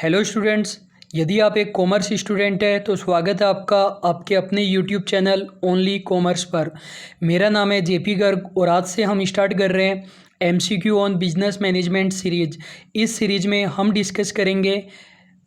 Hello students, यदि आप एक कॉमर्स स्टूडेंट हैं तो स्वागत है आपका आपके अपने यूट्यूब चैनल ओनली कॉमर्स पर। मेरा नाम है जेपी गर्ग और आज से हम स्टार्ट कर रहे हैं MCQ on business management series. इस सीरीज में हम डिस्कस करेंगे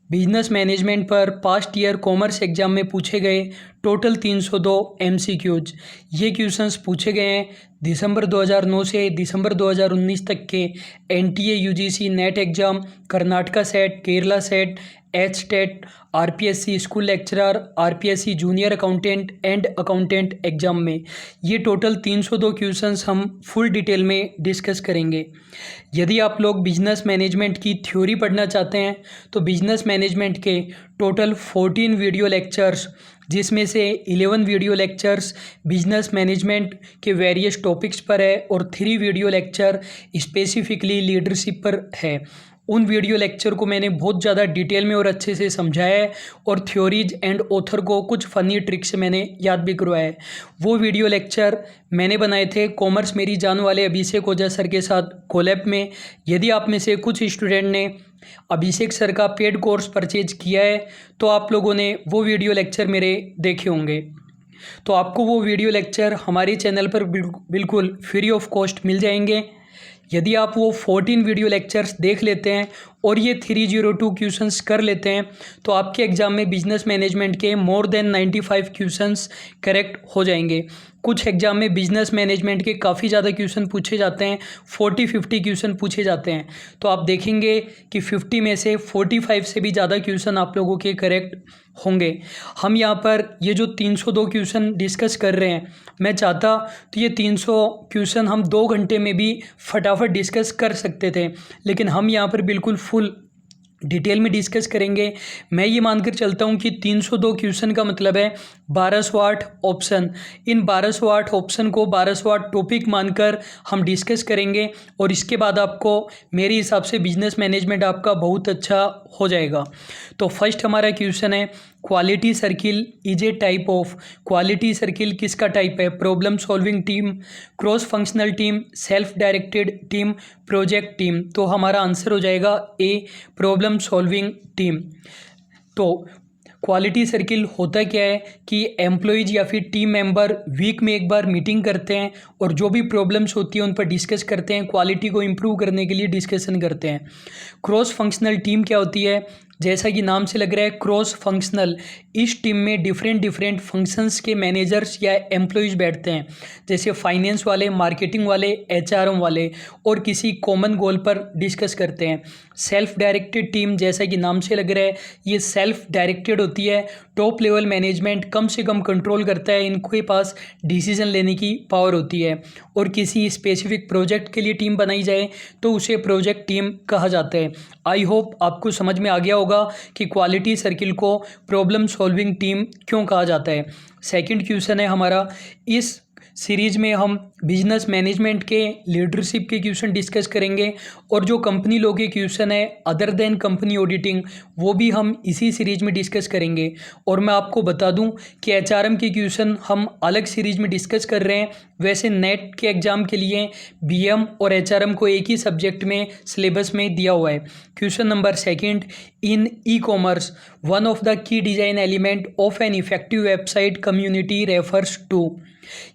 बिजनेस मैनेजमेंट पर पास्ट ईयर कॉमर्स एग्जाम में पूछे गए टोटल 302 एमसीक्यूज। ये क्वेश्चंस पूछे गए हैं दिसंबर 2009 से दिसंबर 2019 तक के NTA UGC net exam, Karnataka set, Kerala set, HTET, RPSC school lecturer, RPSC junior accountant and accountant exam में। ये टोटल 302 क्वेश्चंस हम फुल डिटेल में डिस्कस करेंगे। यदि आप लोग बिजनेस मैनेजमेंट की थ्योरी पढ़ना चाहते हैं तो बिजनेस मैनेजमेंट के टोटल 14 वीडियो लेक्चर्स, जिसमें से 11 वीडियो लेक्चर्स बिजनेस मैनेजमेंट के वेरियस टॉपिक्स पर है और 3 वीडियो लेक्चर स्पेसिफिकली लीडरशिप पर है। उन वीडियो लेक्चर को मैंने बहुत ज़्यादा डिटेल में और अच्छे से समझाया है और थ्योरीज एंड ऑथर को कुछ फ़नी ट्रिक से मैंने याद भी करवाया है। वो वीडियो लेक्चर मैंने बनाए थे कॉमर्स मेरी जान वाले अभिषेक ओझा सर के साथ कोलैब में। यदि आप में से कुछ स्टूडेंट ने अभिषेक सर का पेड कोर्स परचेज किया है तो आप लोगों ने वो वीडियो लेक्चर मेरे देखे होंगे। तो आपको वो वीडियो लेक्चर हमारे चैनल पर बिल्कुल फ्री ऑफ कॉस्ट मिल जाएंगे। यदि आप वो 14 वीडियो लेक्चर्स देख लेते हैं और ये 302 क्वेश्चंस कर लेते हैं तो आपके एग्ज़ाम में बिजनेस मैनेजमेंट के मोर देन 95 क्वेश्चंस करेक्ट हो जाएंगे। कुछ एग्ज़ाम में बिजनेस मैनेजमेंट के काफ़ी ज़्यादा क्वेश्चन पूछे जाते हैं, 40-50 क्वेश्चन पूछे जाते हैं। तो आप देखेंगे कि 50 में से 45 से भी ज़्यादा क्वेश्चन आप लोगों के करेक्ट होंगे। हम यहाँ पर ये जो 302 क्वेश्चन डिस्कस कर रहे हैं, मैं चाहता तो ये 300 क्वेश्चन हम 2 घंटे में भी फटाफट डिस्कस कर सकते थे, लेकिन हम यहाँ पर बिल्कुल फुल डिटेल में डिस्कस करेंगे। मैं ये मानकर चलता हूँ कि 302 क्वेश्चन का मतलब है 1208 ऑप्शन। इन 1208 ऑप्शन को 1208 टॉपिक मानकर हम डिस्कस करेंगे और इसके बाद आपको मेरे हिसाब से बिजनेस मैनेजमेंट आपका बहुत अच्छा हो जाएगा। तो फर्स्ट हमारा क्वेश्चन है, quality circle is a type of. Quality circle किसका टाइप है? Problem solving team, cross functional team, self directed team, project team. तो हमारा आंसर हो जाएगा ए, प्रॉब्लम सॉल्विंग टीम। तो क्वालिटी सर्किल होता क्या है कि एम्प्लॉयज़ या फिर टीम मेंबर वीक में एक बार मीटिंग करते हैं और जो भी प्रॉब्लम्स होती हैं उन पर डिस्कस करते हैं, क्वालिटी को इम्प्रूव करने के लिए डिस्कशन करते हैं। क्रॉस फंक्शनल टीम क्या होती है? जैसा कि नाम से लग रहा है क्रॉस फंक्शनल, इस टीम में डिफरेंट फंक्शंस के मैनेजर्स या एम्प्लॉयज़ बैठते हैं, जैसे फाइनेंस वाले, मार्केटिंग वाले, एचआरएम वाले, और किसी कॉमन गोल पर डिस्कस करते हैं। सेल्फ डायरेक्टेड टीम, जैसा कि नाम से लग रहा है ये सेल्फ डायरेक्टेड होती है। टॉप लेवल मैनेजमेंट कम से कम कंट्रोल करता है, इनके पास डिसीजन लेने की पावर होती है। और किसी स्पेसिफिक प्रोजेक्ट के लिए टीम बनाई जाए तो उसे प्रोजेक्ट टीम कहा जाता है। आई होप आपको समझ में आ गया होगा कि क्वालिटी सर्किल को प्रॉब्लम सॉल्विंग टीम क्यों कहा जाता है। सेकंड क्वेश्चन है हमारा, इस सीरीज में हम बिजनेस मैनेजमेंट के लीडरशिप के क्वेश्चन डिस्कस करेंगे और जो कंपनी लॉ के क्वेश्चन है अदर देन कंपनी ऑडिटिंग, वो भी हम इसी सीरीज में डिस्कस करेंगे। और मैं आपको बता दूं कि एचआरएम के क्वेश्चन हम अलग सीरीज में डिस्कस कर रहे हैं। वैसे नेट के एग्जाम के लिए बीएम और एचआरएम को एक ही सब्जेक्ट में सिलेबस में दिया हुआ है। Question number second, in e commerce one of the key design element of an effective website community refers to.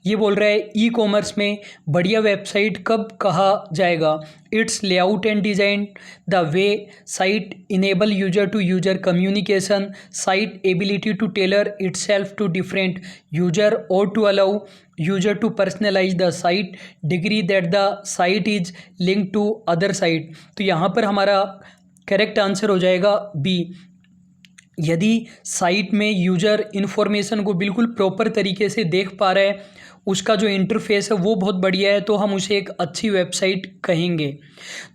ये बोल रहा है ई कॉमर्स में बढ़िया वेबसाइट कब कहा जाएगा? Its layout and design, the way site enable user to user communication, site ability to tailor itself to different user और to allow user to personalise the site, degree that the site is link to other site. तो यहाँ पर हमारा correct answer हो जाएगा B. यदि site में user information को बिल्कुल प्रॉपर तरीके से देख पा रहा है, उसका जो इंटरफेस है वो बहुत बढ़िया है, तो हम उसे एक अच्छी वेबसाइट कहेंगे।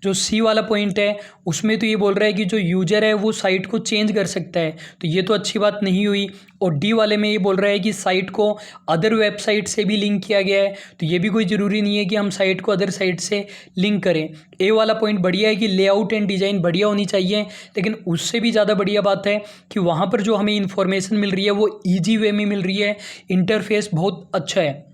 जो सी वाला पॉइंट है उसमें तो ये बोल रहा है कि जो यूजर है वो साइट को चेंज कर सकता है, तो ये तो अच्छी बात नहीं हुई। और डी वाले में ये बोल रहा है कि साइट को अदर वेबसाइट से भी लिंक किया गया है, तो ये भी कोई ज़रूरी नहीं है कि हम साइट को अदर साइट से लिंक करें। ए वाला पॉइंट बढ़िया है कि लेआउट एंड डिज़ाइन बढ़िया होनी चाहिए, लेकिन उससे भी ज़्यादा बढ़िया बात है कि वहाँ पर जो हमें इन्फॉर्मेशन मिल रही है वो ईजी वे में मिल रही है, इंटरफेस बहुत अच्छा है।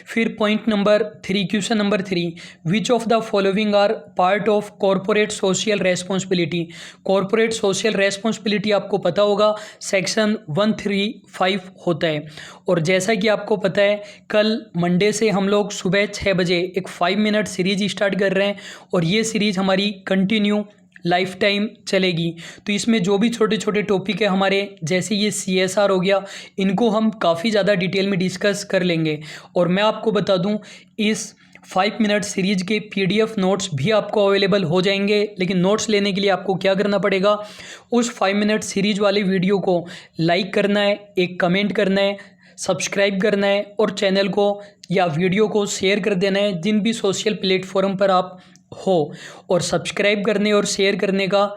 फिर point number 3, question number 3, which of the following are part of corporate social responsibility. Corporate social responsibility आपको पता होगा सेक्शन 135 होता है। और जैसा कि आपको पता है कल मंडे से हम लोग सुबह 6 बजे एक 5 मिनट सीरीज स्टार्ट कर रहे हैं और ये सीरीज हमारी कंटिन्यू लाइफ टाइम चलेगी। तो इसमें जो भी छोटे छोटे टॉपिक है हमारे, जैसे ये CSR हो गया, इनको हम काफ़ी ज़्यादा डिटेल में डिस्कस कर लेंगे। और मैं आपको बता दूं इस 5 मिनट सीरीज के PDF नोट्स भी आपको अवेलेबल हो जाएंगे। लेकिन नोट्स लेने के लिए आपको क्या करना पड़ेगा, उस 5 मिनट सीरीज वाली वीडियो को लाइक करना है, एक कमेंट करना है, सब्सक्राइब करना है और चैनल को या वीडियो को शेयर कर देना है जिन भी सोशल प्लेटफॉर्म पर आप हो। और सब्सक्राइब करने और शेयर करने का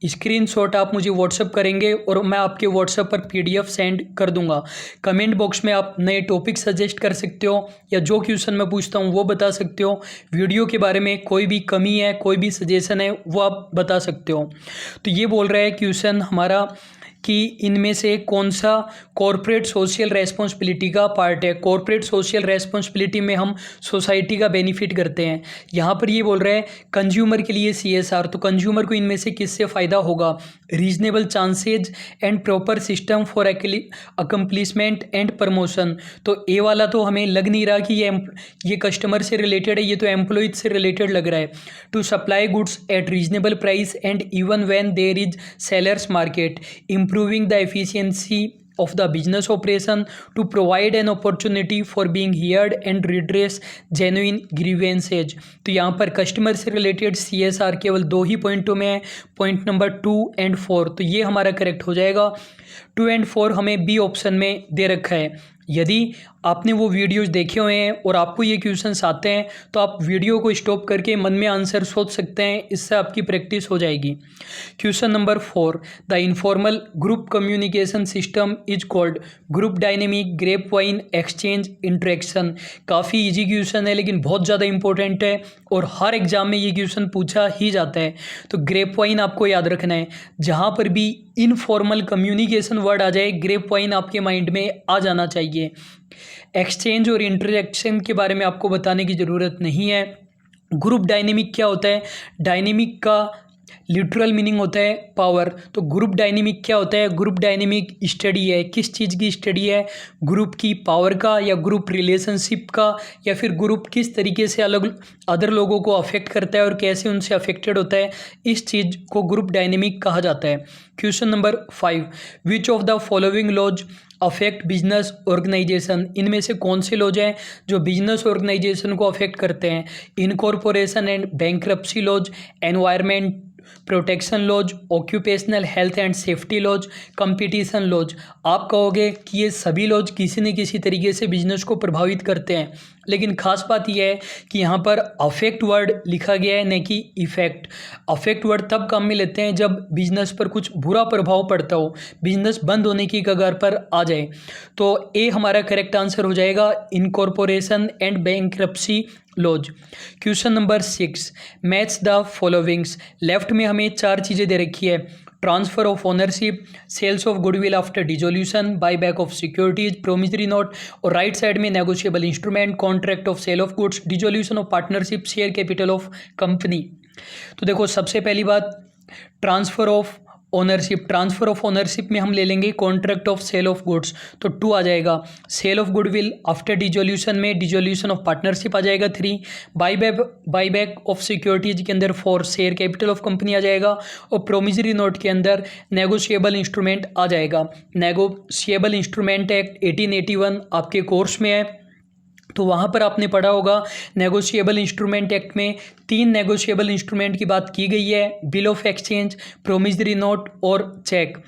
स्क्रीनशॉट आप मुझे व्हाट्सअप करेंगे और मैं आपके व्हाट्सएप पर PDF सेंड कर दूंगा। कमेंट बॉक्स में आप नए टॉपिक सजेस्ट कर सकते हो या जो क्वेश्चन मैं पूछता हूँ वो बता सकते हो। वीडियो के बारे में कोई भी कमी है, कोई भी सजेशन है, वो आप बता सकते हो। तो ये बोल रहा है क्वेश्चन हमारा कि इनमें से कौन सा कॉरपोरेट सोशल रेस्पॉन्सिबिलिटी का पार्ट है। कॉरपोरेट सोशल रेस्पॉन्सिबिलिटी में हम सोसाइटी का बेनिफिट करते हैं। यहाँ पर ये बोल रहे हैं कंज्यूमर के लिए CSR, तो कंज्यूमर को इनमें से किससे फ़ायदा होगा। Reasonable chances and proper system for accomplishment and promotion. तो ए वाला तो हमें लग नहीं रहा कि ये कस्टमर से रिलेटेड है, ये तो एम्प्लॉयज से रिलेटेड लग रहा है। To supply goods at reasonable price and even when there is sellers market, improving the efficiency of the business operation, to provide an opportunity for being heard and redress genuine grievances। तो यहाँ पर customer से related CSR केवल 2 ही पॉइंटों में है, point number 2 और 4। तो ये हमारा करेक्ट हो जाएगा। 2 और 4 हमें B ऑप्शन में दे रखा है। यदि आपने वो वीडियोस देखे हुए हैं और आपको ये क्वेश्चंस आते हैं तो आप वीडियो को स्टॉप करके मन में आंसर सोच सकते हैं, इससे आपकी प्रैक्टिस हो जाएगी। Question number 4, the informal group communication system is called group dynamic grapevine exchange interaction. काफ़ी इजी क्वेश्चन है लेकिन बहुत ज़्यादा इंपॉर्टेंट है और हर एग्जाम में ये क्वेश्चन पूछा ही जाता है। तो ग्रेप वाइन आपको याद रखना है, जहाँ पर भी इनफॉर्मल कम्युनिकेशन वर्ड आ जाए ग्रेप वाइन आपके माइंड में आ जाना चाहिए। एक्सचेंज और इंटरेक्शन के बारे में आपको बताने की ज़रूरत नहीं है। ग्रुप डायनेमिक क्या होता है, डायनेमिक का लिटरल मीनिंग होता है पावर। तो ग्रुप डायनेमिक क्या होता है, ग्रुप डायनेमिक स्टडी है, किस चीज़ की स्टडी है, ग्रुप की पावर का या ग्रुप रिलेशनशिप का, या फिर ग्रुप किस तरीके से अलग अदर लोगों को अफेक्ट करता है और कैसे उनसे अफेक्टेड होता है, इस चीज़ को ग्रुप डायनेमिक कहा जाता है। Question number 5, which of the following laws affect business organisation. इनमें से कौन से लॉज हैं जो बिजनेस ऑर्गेनाइजेशन को अफेक्ट करते हैं। Incorporation and bankruptcy laws, environment protection laws, occupational health and safety laws, competition laws. आप कहोगे कि ये सभी लॉज किसी न किसी तरीके से बिजनेस को प्रभावित करते हैं, लेकिन खास बात यह है कि यहाँ पर अफेक्ट वर्ड लिखा गया है, न कि इफेक्ट। अफेक्ट वर्ड तब काम में लेते हैं जब बिजनेस पर कुछ बुरा प्रभाव पड़ता हो, बिजनेस बंद होने की कगार पर आ जाए। तो ए हमारा करेक्ट आंसर हो जाएगा, incorporation and bankruptcy laws. Question number 6, match the followings. Left में हमें 4 चीज़ें दे रखी है, transfer of ownership, sales of goodwill after dissolution, buy back of securities, promissory note, और राइट साइड में negotiable instrument, contract of sale of goods, dissolution of partnership, share capital of company. तो देखो सबसे पहली बात transfer of ownership. Transfer of ownership में हम ले लेंगे contract of sale of goods, तो 2 आ जाएगा। Sale of goodwill after dissolution में डिसोल्यूशन ऑफ पार्टनरशिप आ जाएगा 3। बाय बैक ऑफ सिक्योरिटीज के अंदर 4 शेयर कैपिटल ऑफ कंपनी आ जाएगा, और प्रोमिसरी नोट के अंदर नेगोशिएबल इंस्ट्रूमेंट आ जाएगा। नेगोशिएबल इंस्ट्रूमेंट एक्ट 1881 आपके कोर्स में है, तो वहाँ पर आपने पढ़ा होगा नेगोशिएबल इंस्ट्रूमेंट एक्ट में 3 नेगोशिएबल इंस्ट्रूमेंट की बात की गई है, bill of exchange, promissory note और चेक।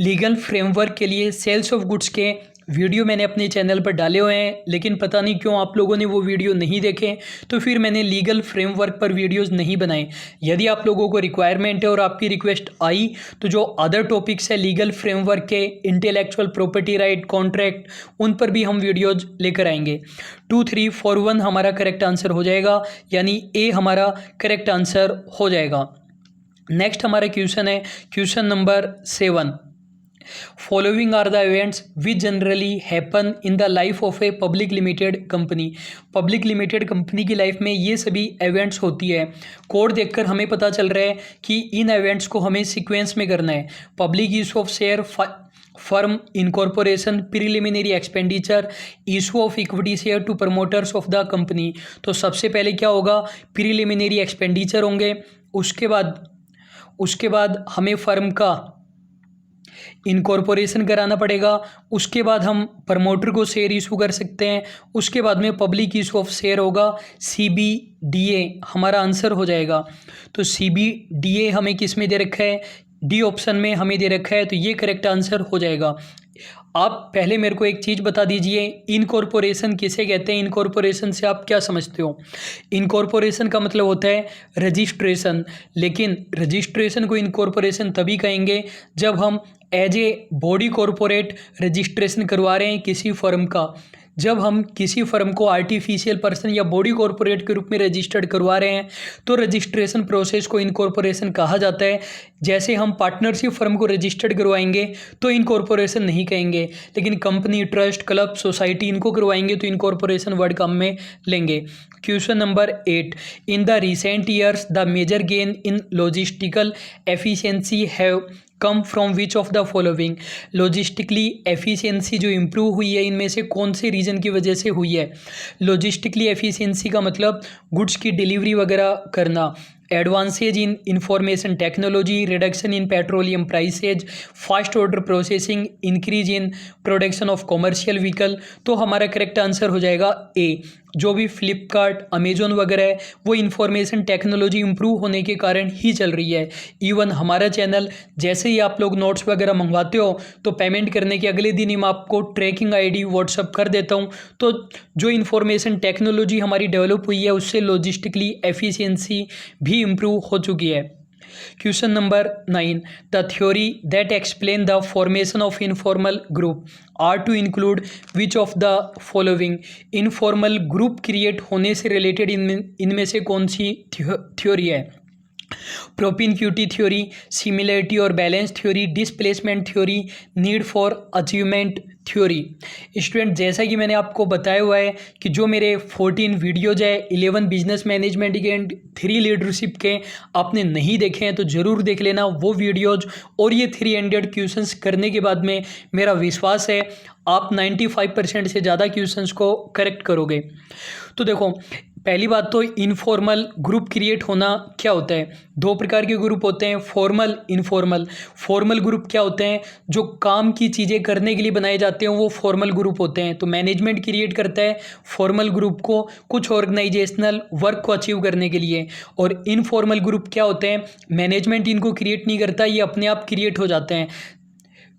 लीगल फ्रेमवर्क के लिए सेल्स ऑफ गुड्स के वीडियो मैंने अपने चैनल पर डाले हुए हैं, लेकिन पता नहीं क्यों आप लोगों ने वो वीडियो नहीं देखे, तो फिर मैंने लीगल फ्रेमवर्क पर वीडियोस नहीं बनाए। यदि आप लोगों को रिक्वायरमेंट है और आपकी रिक्वेस्ट आई तो जो अदर टॉपिक्स है लीगल फ्रेमवर्क के, इंटेलेक्चुअल प्रॉपर्टी राइट, कॉन्ट्रैक्ट, उन पर भी हम वीडियोज लेकर आएंगे। 2, 3, 4, 1 हमारा करेक्ट आंसर हो जाएगा, यानी ए हमारा करेक्ट आंसर हो जाएगा। नेक्स्ट हमारा क्वेश्चन है question number 7, following are the events which generally happen in the life of a public limited company. Public limited company की लाइफ में ये सभी इवेंट्स होती है। कोड देखकर हमें पता चल रहा है कि इन इवेंट्स को हमें सीक्वेंस में करना है। Public issue of share, firm incorporation, preliminary expenditure, issue of equity share to promoters of the company. तो सबसे पहले क्या होगा, प्रीलिमिनरी एक्सपेंडिचर होंगे। उसके बाद हमें फर्म का इनकॉर्पोरेशन कराना पड़ेगा। उसके बाद हम प्रमोटर को शेयर इशू कर सकते हैं। उसके बाद में पब्लिक इशू ऑफ शेयर होगा, CBDA हमारा आंसर हो जाएगा। तो CBDA हमें किस में दे रखा है, डी ऑप्शन में हमें दे रखा है, तो ये करेक्ट आंसर हो जाएगा। आप पहले मेरे को एक चीज़ बता दीजिए, इनकॉर्पोरेशन किसे कहते हैं? इनकॉर्पोरेशन से आप क्या समझते हो? इनकॉर्पोरेशन का मतलब होता है रजिस्ट्रेशन, लेकिन रजिस्ट्रेशन को इनकॉर्पोरेशन तभी कहेंगे जब हम as a body corporate registration करवा रहे हैं किसी फर्म का। जब हम किसी फर्म को आर्टिफिशियल पर्सन या बॉडी कॉरपोरेट के रूप में रजिस्टर्ड करवा रहे हैं तो रजिस्ट्रेशन प्रोसेस को इनकॉर्पोरेशन कहा जाता है। जैसे हम पार्टनरशिप फर्म को रजिस्टर्ड करवाएंगे तो इनकॉर्पोरेशन नहीं कहेंगे, लेकिन कंपनी, ट्रस्ट, क्लब, सोसाइटी इनको करवाएंगे तो इनकॉर्पोरेशन वर्ड काम में लेंगे। Question number 8, in the recent years the major gain in logistical efficiency have come from which of the following. Logistically efficiency जो इम्प्रूव हुई है इनमें से कौन से रीज़न की वजह से हुई है? लॉजिस्टिकली एफिशिएंसी का मतलब गुड्स की डिलीवरी वगैरह करना, advances in information technology, reduction in petroleum prices, fast order processing, increase in production of commercial vehicle. तो हमारा करेक्ट आंसर हो जाएगा ए। जो भी फ्लिपकार्ट, अमेजोन वगैरह है वो इंफॉर्मेशन टेक्नोलॉजी इंप्रूव होने के कारण ही चल रही है। इवन हमारा चैनल, जैसे ही आप लोग नोट्स वगैरह मंगवाते हो तो पेमेंट करने के अगले दिन ही मैं आपको ट्रैकिंग ID व्हाट्सअप कर देता हूँ। तो जो इंफॉर्मेशन टेक्नोलॉजी हमारी डेवलप हुई है उससे लॉजिस्टिकली एफिशिएंसी भी इम्प्रूव हो चुकी है। Question number 9, the theory that explain the formation of informal group are to include which of the following. Informal group create होने से रिलेटेड इनमें से कौन सी थ्योरी है? प्रोपिनक्यूटी थ्योरी, सिमिलरिटी और balance theory, displacement theory, need for achievement theory. Student, जैसा कि मैंने आपको बताया हुआ है कि जो मेरे 14 वीडियोज है 11 बिजनेस मैनेजमेंट के एंड 3 लीडरशिप के आपने नहीं देखे हैं तो ज़रूर देख लेना वो वीडियोज। और ये 300 क्वेश्चंस करने के बाद में मेरा विश्वास है आप 95% से ज़्यादा क्वेश्चंस को करेक्ट करोगे। तो देखो, पहली बात तो इनफॉर्मल ग्रुप क्रिएट होना क्या होता है? 2 प्रकार के ग्रुप होते हैं, फॉर्मल, इनफॉर्मल। फॉर्मल ग्रुप क्या होते हैं? जो काम की चीज़ें करने के लिए बनाए जाते हैं वो फॉर्मल ग्रुप होते हैं। तो मैनेजमेंट क्रिएट करता है फॉर्मल ग्रुप को कुछ ऑर्गेनाइजेशनल वर्क को अचीव करने के लिए। और इनफॉर्मल ग्रुप क्या होते हैं? मैनेजमेंट इनको क्रिएट नहीं करता, ये अपने आप क्रिएट हो जाते हैं।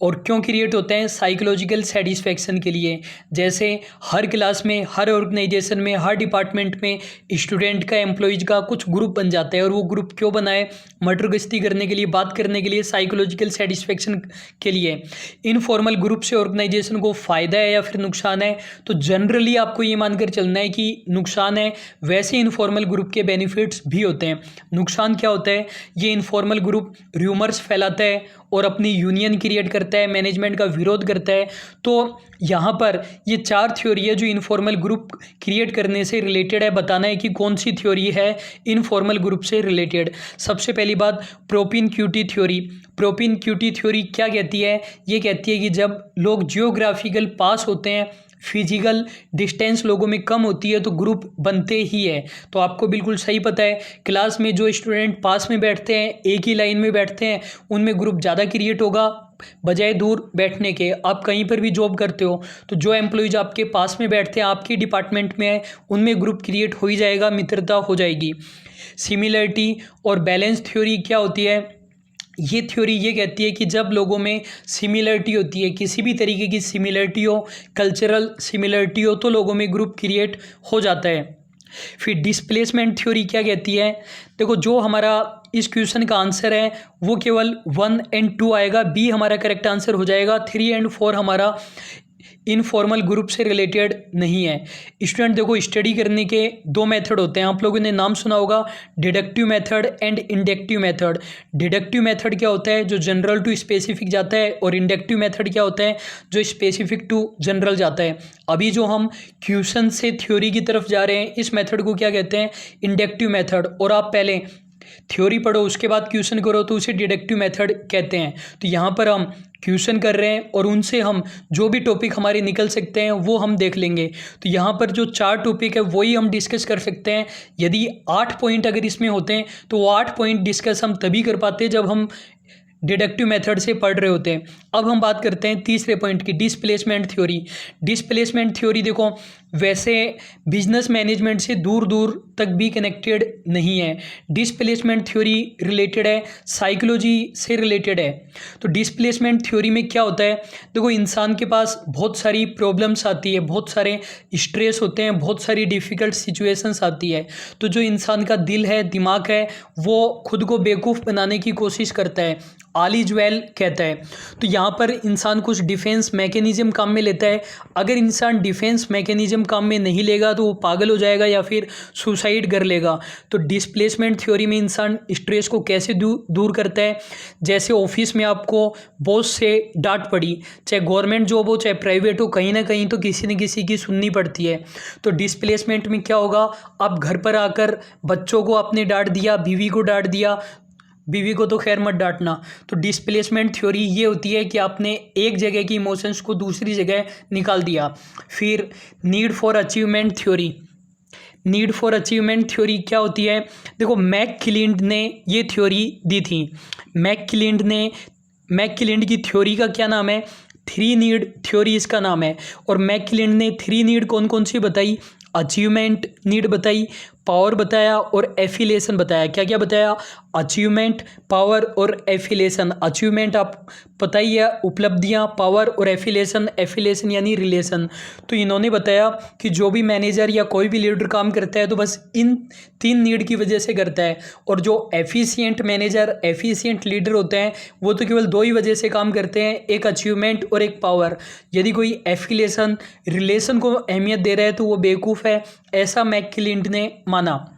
और क्यों क्रिएट होते हैं? साइकोलॉजिकल सेटिस्फैक्शन के लिए। जैसे हर क्लास में, हर ऑर्गेनाइजेशन में, हर डिपार्टमेंट में स्टूडेंट का, एम्प्लॉयज़ का कुछ ग्रुप बन जाता है। और वो ग्रुप क्यों बनाए? मटर गश्ती करने के लिए, बात करने के लिए, साइकोलॉजिकल सेटिस्फैक्शन के लिए। इनफॉर्मल ग्रुप से ऑर्गेनाइजेशन को फ़ायदा है या फिर नुकसान है? तो जनरली आपको ये मानकर चलना है कि नुकसान है। वैसे इनफॉर्मल ग्रुप के बेनिफिट्स भी होते हैं। नुकसान क्या होता है? ये इनफॉर्मल ग्रुप र्यूमर्स फैलाता है और अपनी यूनियन क्रिएट करता है, मैनेजमेंट का विरोध करता है। तो यहाँ पर ये 4 थ्योरी है जो इनफॉर्मल ग्रुप क्रिएट करने से रिलेटेड है। बताना है कि कौन सी थ्योरी है इनफॉर्मल ग्रुप से रिलेटेड। सबसे पहली बात, प्रोपिनक्यूटी थ्योरी। प्रोपिनक्यूटी थ्योरी क्या कहती है? ये कहती है कि जब लोग जियोग्राफिकल पास होते हैं, फिजिकल डिस्टेंस लोगों में कम होती है तो ग्रुप बनते ही है। तो आपको बिल्कुल सही पता है, क्लास में जो स्टूडेंट पास में बैठते हैं, एक ही लाइन में बैठते हैं, उनमें ग्रुप ज़्यादा क्रिएट होगा बजाय दूर बैठने के। आप कहीं पर भी जॉब करते हो तो जो एम्प्लॉयज़ आपके पास में बैठते हैं, आपके डिपार्टमेंट में है, उनमें ग्रुप क्रिएट हो ही जाएगा, मित्रता हो जाएगी। सिमिलरिटी और बैलेंस थ्योरी क्या होती है? ये थ्योरी ये कहती है कि जब लोगों में सिमिलरिटी होती है, किसी भी तरीके की सिमिलरिटी हो, कल्चरल सिमिलरिटी हो, तो लोगों में ग्रुप क्रिएट हो जाता है। फिर डिस्प्लेसमेंट थ्योरी क्या कहती है? देखो, जो हमारा इस क्वेश्चन का आंसर है वो केवल 1 और 2 आएगा, बी हमारा करेक्ट आंसर हो जाएगा। 3 और 4 हमारा इनफॉर्मल ग्रुप से रिलेटेड नहीं है। स्टूडेंट देखो, स्टडी करने के दो मेथड होते हैं, आप लोगों ने नाम सुना होगा, deductive method and inductive method. Deductive method क्या होता है, जो जनरल टू स्पेसिफिक जाता है, और इंडक्टिव मेथड क्या होता है, जो स्पेसिफिक टू जनरल जाता है। अभी जो हम क्वेश्चन से थ्योरी की तरफ जा रहे हैं, इस मेथड को क्या कहते हैं, इंडक्टिव मेथड। और आप पहले थ्योरी पढ़ो, उसके बाद क्वेश्चन करो, तो उसे डिडक्टिव मेथड कहते हैं। तो यहाँ पर हम क्वेश्चन कर रहे हैं और उनसे हम जो भी टॉपिक हमारे निकल सकते हैं वो हम देख लेंगे। तो यहाँ पर जो 4 टॉपिक है वही हम डिस्कस कर सकते हैं। यदि 8 पॉइंट अगर इसमें होते हैं तो वो 8 पॉइंट डिस्कस हम तभी कर पाते हैं जब हम डिडक्टिव मेथड से पढ़ रहे होते हैं। अब हम बात करते हैं तीसरे पॉइंट की, डिस्प्लेसमेंट थ्योरी। डिस्प्लेसमेंट थ्योरी देखो, वैसे बिजनेस मैनेजमेंट से दूर दूर तक भी कनेक्टेड नहीं है। डिस्प्लेसमेंट थ्योरी रिलेटेड है, साइकोलॉजी से रिलेटेड है। तो डिस्प्लेसमेंट थ्योरी में क्या होता है, देखो इंसान के पास बहुत सारी प्रॉब्लम्स आती है, बहुत सारे स्ट्रेस होते हैं, बहुत सारी डिफ़िकल्ट सिचुएशंस आती है। तो जो इंसान का दिल है, दिमाग है, वो खुद को बेवकूफ़ बनाने की कोशिश करता है, ऑल इज वेल कहता है। तो यहाँ पर इंसान कुछ डिफेंस मैकेनिज्म काम में लेता है। अगर इंसान डिफेंस मैकेनिज्म काम में नहीं लेगा तो वो पागल हो जाएगा या फिर सुसाइड कर लेगा। तो डिस्प्लेसमेंट थ्योरी में इंसान स्ट्रेस को कैसे दूर करता है, जैसे ऑफिस में आपको बॉस से डांट पड़ी, चाहे गवर्नमेंट जॉब हो चाहे प्राइवेट हो, कहीं ना कहीं तो किसी न किसी की सुननी पड़ती है। तो डिस्प्लेसमेंट में क्या होगा, आप घर पर आकर बच्चों को आपने डांट दिया, बीवी को डांट दिया, बीवी को तो खैर मत डांटना। तो डिस्प्लेसमेंट थ्योरी ये होती है कि आपने एक जगह की इमोशंस को दूसरी जगह निकाल दिया। फिर need for achievement theory. Need for achievement theory क्या होती है, देखो मैकक्लिंड ने ये थ्योरी दी थी। मैकक्लिंड की थ्योरी का क्या नाम है, 3 नीड थ्योरी इसका नाम है। और मैकक्लिंड ने 3 नीड कौन कौन सी बताई, अचीवमेंट नीड बताई, पावर बताया और एफिलिएशन बताया। क्या क्या बताया, अचीवमेंट, पावर और एफिलिएशन। अचीवमेंट आप पता ही है, उपलब्धियां, पावर और एफिलिएशन यानी रिलेशन। तो इन्होंने बताया कि जो भी मैनेजर या कोई भी लीडर काम करता है तो बस इन 3 नीड की वजह से करता है। और जो एफिशिएंट मैनेजर, एफिशिएंट लीडर होते हैं वो तो केवल 2 ही वजह से काम करते हैं, एक अचीवमेंट और एक पावर। यदि कोई एफिलिएशन, रिलेशन को अहमियत दे रहा है तो वो बेवकूफ़ है, ऐसा मैकक्लिंड ने माना।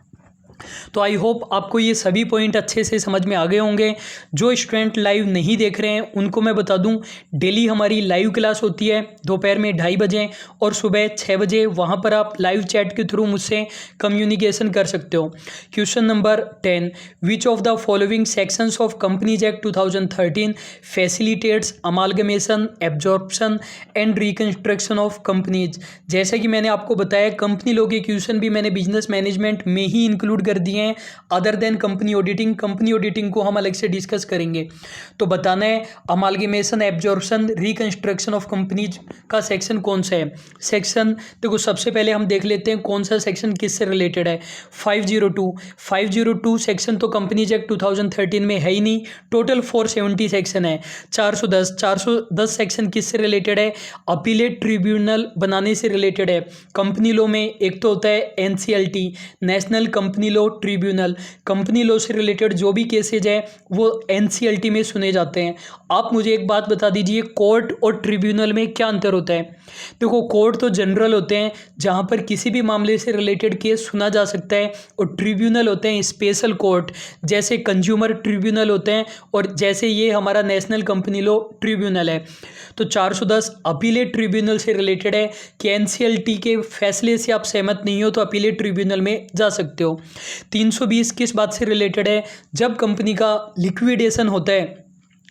तो आई होप आपको ये सभी पॉइंट अच्छे से समझ में आ गए होंगे। जो स्टूडेंट लाइव नहीं देख रहे हैं उनको मैं बता दूं, डेली हमारी लाइव क्लास होती है दोपहर में 2:30 बजे और सुबह 6 बजे। वहां पर आप लाइव चैट के थ्रू मुझसे कम्युनिकेशन कर सकते हो। Question number 10, which of the following sections of companies act 2013 facilitates amalgamation, absorption and reconstruction of companies. जैसे कि मैंने आपको बताया, कंपनी लॉ के क्वेश्चन भी मैंने बिजनेस मैनेजमेंट में ही इंक्लूड कर दिए हैं, other than company auditing. Company auditing को हम अलग से डिस्कस करेंगे। तो बताना है amalgamation, absorption, reconstruction of companies का सेक्शन कौन सा है। सेक्शन देखो, सबसे पहले हम देख लेते हैं कौन सा सेक्शन किससे रिलेटेड है। 502 सेक्शन तो कंपनीज एक्ट 2013 में है ही नहीं। टोटल 470 सेक्शन है। 410 सेक्शन किससे रिलेटेड है, अपीलेट ट्रिब्यूनल बनाने से रिलेटेड है। कंपनी लॉ में एक तो होता है NCLT, national company law tribunal. Company law से रिलेटेड जो भी केसेज है वो NCLT में सुने जाते हैं। आप मुझे एक बात बता दीजिए, कोर्ट और ट्रिब्यूनल में क्या अंतर होता है। देखो, कोर्ट तो जनरल होते हैं जहां पर किसी भी मामले से रिलेटेड केस सुना जा सकता है, और ट्रिब्यूनल होते हैं स्पेशल कोर्ट, जैसे कंज्यूमर ट्रिब्यूनल होते हैं और जैसे ये हमारा नेशनल कंपनी लॉ ट्रिब्यूनल है। तो 410 अपीलेट ट्रिब्यूनल से रिलेटेड है कि NCLT के फैसले से आप सहमत नहीं हो तो अपीलेट ट्रिब्यूनल में जा सकते हो। 320 किस बात से रिलेटेड है, जब कंपनी का लिक्विडेशन होता है।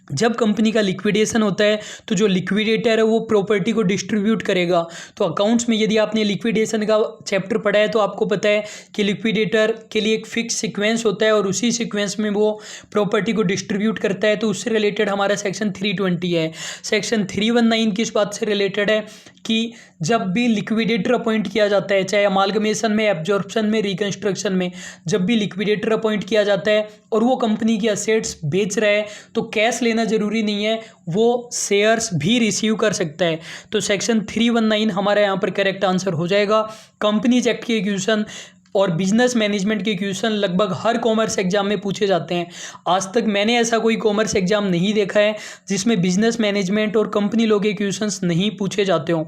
जब कंपनी का लिक्विडेशन होता है तो जो लिक्विडेटर है वो प्रॉपर्टी को डिस्ट्रीब्यूट करेगा। तो अकाउंट्स में यदि आपने लिक्विडेशन का चैप्टर पढ़ा है तो आपको पता है कि लिक्विडेटर के लिए एक फिक्स सीक्वेंस होता है और उसी सीक्वेंस में वो प्रॉपर्टी को डिस्ट्रीब्यूट करता है। तो उससे रिलेटेड हमारा सेक्शन 320 है। सेक्शन 319 किस बात से रिलेटेड है कि जब भी लिक्विडेटर अपॉइंट किया जाता है, चाहे अमालगमेशन में, एब्जॉर्प्शन में, रिकंस्ट्रक्शन में, जब भी लिक्विडेटर अपॉइंट किया जाता है और वो कंपनी की असेट्स बेच रहा है तो कैश लेना जरूरी नहीं है, वो शेयर्स भी रिसीव कर सकता है। तो सेक्शन 319 हमारा यहाँ पर करेक्ट आंसर हो जाएगा। कंपनीज एक्ट के क्वेश्चन और बिजनेस मैनेजमेंट के क्वेश्चन लगभग हर कॉमर्स एग्जाम में पूछे जाते हैं। आज तक मैंने ऐसा कोई कॉमर्स एग्जाम नहीं देखा है जिसमें बिजनेस मैनेजमेंट और कंपनी लॉ के क्वेश्चंस नहीं पूछे जाते हों।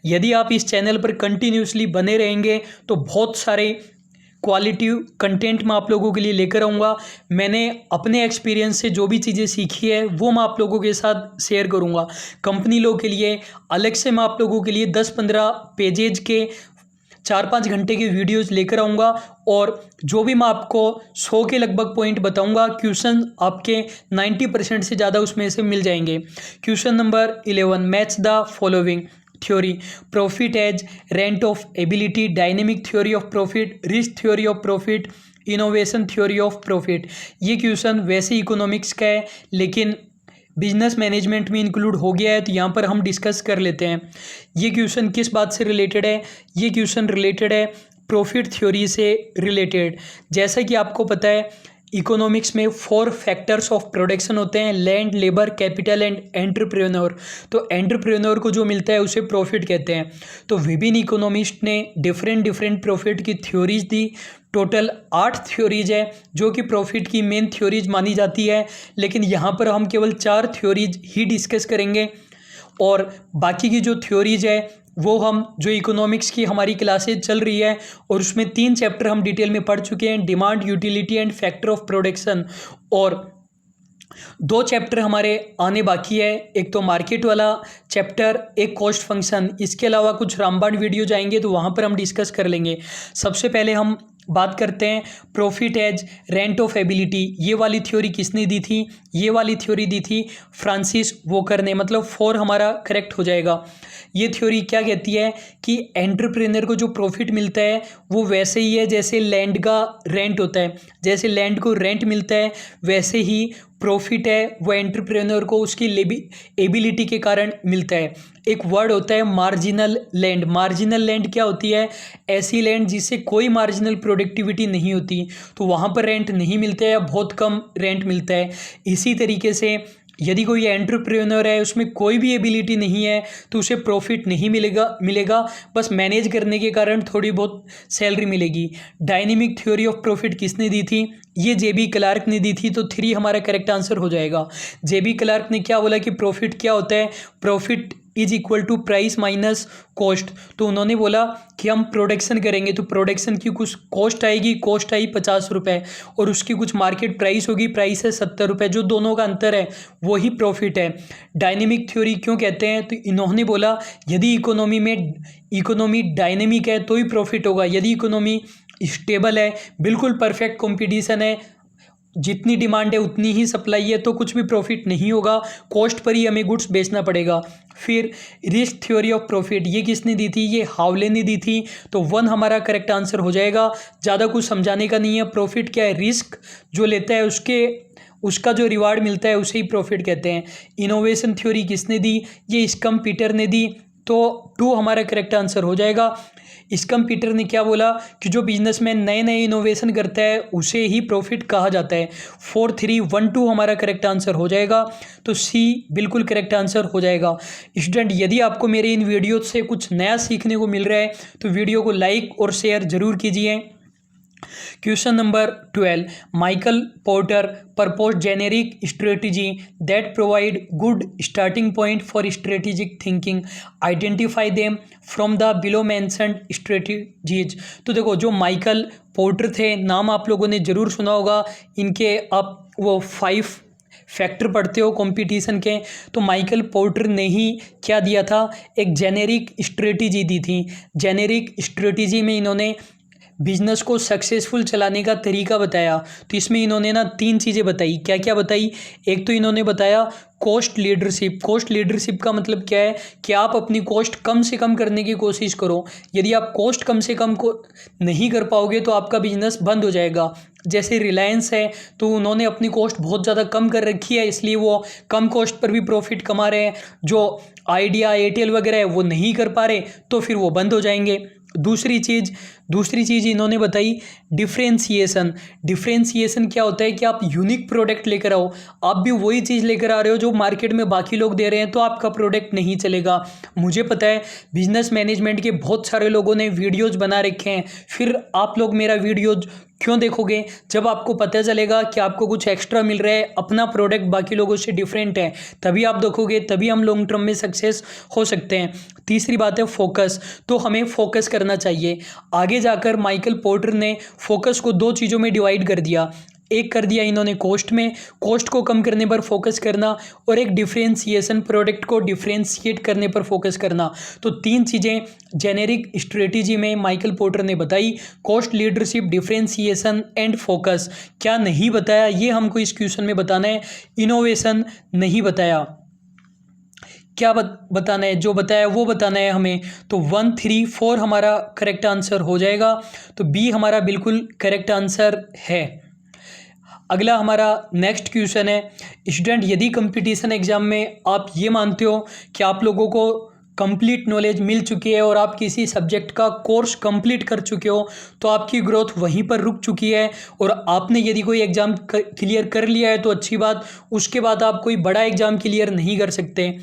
यदि आप इस चैनल पर कंटिन्यूसली बने रहेंगे तो बहुत सारे क्वालिटी कंटेंट मैं आप लोगों के लिए लेकर आऊँगा। मैंने अपने एक्सपीरियंस से जो भी चीज़ें सीखी है वो मैं आप लोगों के साथ शेयर करूँगा। कंपनी लॉ के लिए अलग से मैं आप लोगों के लिए 10-15 पेजेज के 4-5 घंटे के वीडियोस लेकर आऊँगा और जो भी मैं आपको 100 के लगभग पॉइंट बताऊँगा, क्वेश्चन आपके 90% से ज़्यादा उसमें से मिल जाएंगे। Question number 11, match the following theory: profit as rent of ability, dynamic theory of profit, risk theory of profit, innovation theory of profit. ये क्वेश्चन वैसे इकोनॉमिक्स का है लेकिन बिजनेस मैनेजमेंट में इंक्लूड हो गया है, तो यहाँ पर हम डिस्कस कर लेते हैं। ये क्वेश्चन किस बात से रिलेटेड है? ये क्वेश्चन रिलेटेड है प्रॉफिट थ्योरी से रिलेटेड। जैसा कि आपको पता है इकोनॉमिक्स में 4 फैक्टर्स ऑफ प्रोडक्शन होते हैं: land, labour, capital and entrepreneur. तो एंटरप्रेन्योर को जो मिलता है उसे प्रॉफिट कहते हैं। तो विभिन्न इकोनॉमिस्ट ने डिफरेंट प्रॉफिट की थ्योरीज दी। टोटल 8 थ्योरीज है जो कि प्रॉफिट की मेन थ्योरीज मानी जाती है, लेकिन यहाँ पर हम केवल 4 थ्योरीज ही डिस्कस करेंगे और बाकी की जो थ्योरीज है वो हम जो इकोनॉमिक्स की हमारी क्लासेज चल रही है और उसमें 3 चैप्टर हम डिटेल में पढ़ चुके हैं: demand, utility and factor of production. और 2 चैप्टर हमारे आने बाकी है, एक तो मार्केट वाला चैप्टर, एक कॉस्ट फंक्शन। इसके अलावा कुछ रामबाण वीडियो जाएंगे तो वहाँ पर हम डिस्कस कर लेंगे। सबसे पहले हम बात करते हैं profit as rent of ability. ये वाली थ्योरी किसने दी थी? ये वाली थ्योरी दी थी फ्रांसिस वॉकर ने, मतलब 4 हमारा करेक्ट हो जाएगा। ये थ्योरी क्या कहती है कि एंटरप्रेन्योर को जो प्रॉफिट मिलता है वो वैसे ही है जैसे लैंड का रेंट होता है। जैसे लैंड को रेंट मिलता है वैसे ही प्रॉफिट है वो एंटरप्रेन्योर को उसकी एबिलिटी के कारण मिलता है। एक वर्ड होता है मार्जिनल लैंड। मार्जिनल लैंड क्या होती है? ऐसी लैंड जिससे कोई मार्जिनल प्रोडक्टिविटी नहीं होती, तो वहाँ पर रेंट नहीं मिलता है या बहुत कम रेंट मिलता है। इसी तरीके से यदि कोई एंटरप्रेन्योर है उसमें कोई भी एबिलिटी नहीं है तो उसे प्रॉफिट नहीं मिलेगा, बस मैनेज करने के कारण थोड़ी बहुत सैलरी मिलेगी। डायनेमिक थ्योरी ऑफ प्रॉफिट किसने दी थी? ये जेबी क्लार्क ने दी थी। तो 3 हमारा करेक्ट आंसर हो जाएगा। जेबी क्लार्क ने क्या बोला कि प्रॉफिट क्या होता है? Profit is equal to price minus cost. तो उन्होंने बोला कि हम प्रोडक्शन करेंगे तो प्रोडक्शन की कुछ कॉस्ट आएगी, कॉस्ट आई 50 रुपये, और उसकी कुछ मार्केट प्राइस होगी, प्राइस है 70 रुपये, जो दोनों का अंतर है वही प्रॉफिट है। डायनेमिक थ्योरी क्यों कहते हैं? तो इन्होंने बोला यदि इकोनॉमी डायनेमिक है तो ही प्रॉफिट होगा। यदि इकोनॉमी स्टेबल है, बिल्कुल परफेक्ट कंपटीशन है, जितनी डिमांड है उतनी ही सप्लाई है, तो कुछ भी प्रॉफिट नहीं होगा, कॉस्ट पर ही हमें गुड्स बेचना पड़ेगा। फिर रिस्क थ्योरी ऑफ प्रॉफिट, ये किसने दी थी? ये हावले ने दी थी। तो 1 हमारा करेक्ट आंसर हो जाएगा। ज़्यादा कुछ समझाने का नहीं है। प्रॉफिट क्या है? रिस्क जो लेता है उसका जो रिवार्ड मिलता है उसे ही प्रॉफिट कहते हैं। इनोवेशन थ्योरी किसने दी? ये स्कम पीटर ने दी। तो 2 हमारा करेक्ट आंसर हो जाएगा। स्कम पीटर ने क्या बोला कि जो बिजनेसमैन नए इनोवेशन करता है उसे ही प्रॉफिट कहा जाता है। 4, 3, 1, 2 हमारा करेक्ट आंसर हो जाएगा। तो सी बिल्कुल करेक्ट आंसर हो जाएगा। स्टूडेंट, यदि आपको मेरे इन वीडियो से कुछ नया सीखने को मिल रहा है तो वीडियो को लाइक और शेयर जरूर कीजिए। Question number 12, Michael porter proposed generic strategy that provide good starting point for strategic thinking. Identify them from the below mentioned strategies. तो देखो, जो माइकल पोर्टर थे, नाम आप लोगों ने ज़रूर सुना होगा इनके। आप वो 5 फैक्टर पढ़ते हो कंपटीशन के, तो माइकल पोर्टर ने ही क्या दिया था? एक जेनेरिक स्ट्रेटजी दी थी। जेनेरिक स्ट्रेटजी में इन्होंने बिजनेस को सक्सेसफुल चलाने का तरीका बताया। तो इसमें इन्होंने ना 3 चीज़ें बताई। क्या क्या बताई? एक तो इन्होंने बताया कॉस्ट लीडरशिप। कॉस्ट लीडरशिप का मतलब क्या है कि आप अपनी कॉस्ट कम से कम करने की कोशिश करो। यदि आप कॉस्ट कम से कम को नहीं कर पाओगे तो आपका बिजनेस बंद हो जाएगा। जैसे रिलायंस है तो उन्होंने अपनी कॉस्ट बहुत ज़्यादा कम कर रखी है, इसलिए वो कम कॉस्ट पर भी प्रॉफिट कमा रहे हैं। जो आइडिया, एयरटेल वगैरह है वो नहीं कर पा रहे तो फिर वो बंद हो जाएंगे। दूसरी चीज़ इन्होंने बताई डिफ्रेंसिएशन। डिफ्रेंसिएशन क्या होता है कि आप यूनिक प्रोडक्ट लेकर आओ। आप भी वही चीज़ लेकर आ रहे हो जो मार्केट में बाकी लोग दे रहे हैं, तो आपका प्रोडक्ट नहीं चलेगा। मुझे पता है बिजनेस मैनेजमेंट के बहुत सारे लोगों ने वीडियोज़ बना रखे हैं, फिर आप लोग मेरा वीडियोज़ क्यों देखोगे? जब आपको पता चलेगा कि आपको कुछ एक्स्ट्रा मिल रहा है, अपना प्रोडक्ट बाकी लोगों से डिफरेंट है, तभी आप देखोगे, तभी हम लॉन्ग टर्म में सक्सेस हो सकते हैं। तीसरी बात है फोकस। तो हमें फोकस करना चाहिए। आगे जाकर माइकल पोर्टर ने फोकस को दो चीज़ों में डिवाइड कर दिया। एक कर दिया इन्होंने कॉस्ट में, कॉस्ट को कम करने पर फोकस करना, और एक डिफरेंशिएशन, प्रोडक्ट को डिफरेंशिएट करने पर फोकस करना। तो तीन चीज़ें जेनेरिक स्ट्रेटेजी में माइकल पोर्टर ने बताई: cost, leadership, differentiation and focus. क्या नहीं बताया ये हमको इस क्वेश्चन में बताना है। इनोवेशन नहीं बताया। क्या बताना है? जो बताया वो बताना है हमें। तो 1, 3, 4 हमारा करेक्ट आंसर हो जाएगा। तो बी हमारा बिल्कुल करेक्ट आंसर है। अगला हमारा नेक्स्ट क्वेश्चन है, स्टूडेंट यदि कंपटीशन एग्जाम में आप ये मानते हो कि आप लोगों को कंप्लीट नॉलेज मिल चुकी है और आप किसी सब्जेक्ट का कोर्स कंप्लीट कर चुके हो, तो आपकी ग्रोथ वहीं पर रुक चुकी है, और आपने यदि कोई एग्ज़ाम क्लियर कर लिया है तो अच्छी बात, उसके बाद आप कोई बड़ा एग्ज़ाम क्लियर नहीं कर सकते।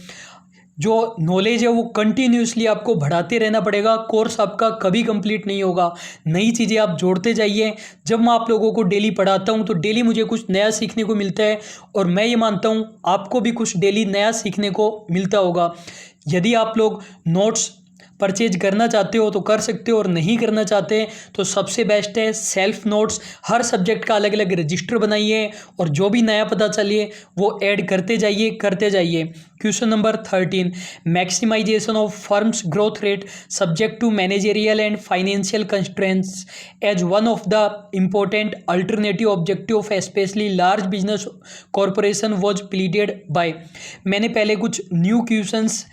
जो नॉलेज है वो कंटिन्यूसली आपको बढ़ाते रहना पड़ेगा। कोर्स आपका कभी कंप्लीट नहीं होगा। नई चीज़ें आप जोड़ते जाइए। जब मैं आप लोगों को डेली पढ़ाता हूँ तो डेली मुझे कुछ नया सीखने को मिलता है, और मैं ये मानता हूँ आपको भी कुछ डेली नया सीखने को मिलता होगा। यदि आप लोग नोट्स परचेज करना चाहते हो तो कर सकते हो, और नहीं करना चाहते तो सबसे बेस्ट है सेल्फ नोट्स। हर सब्जेक्ट का अलग अलग रजिस्टर बनाइए, और जो भी नया पता चलिए वो ऐड करते जाइए। Question number 13, maximisation of firms growth rate subject to managerial and financial constraints as one of the important alternative objective of specially large business corporation was pleaded by. मैंने पहले कुछ न्यू क्वेश्चंस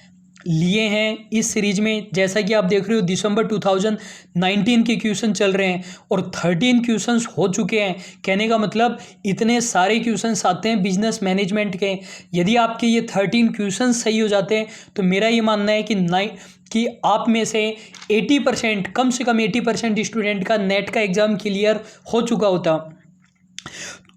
लिए हैं इस series में। जैसा कि आप देख रहे हो दिसंबर 2019 के क्वेश्चन चल रहे हैं, और 13 क्वेश्चंस हो चुके हैं। कहने का मतलब इतने सारे क्वेश्चंस आते हैं बिजनेस मैनेजमेंट के। यदि आपके ये 13 क्वेश्चंस सही हो जाते हैं तो मेरा ये मानना है कि आप में से 80%, कम से कम 80% स्टूडेंट का नेट का एग्ज़ाम क्लियर हो चुका होता।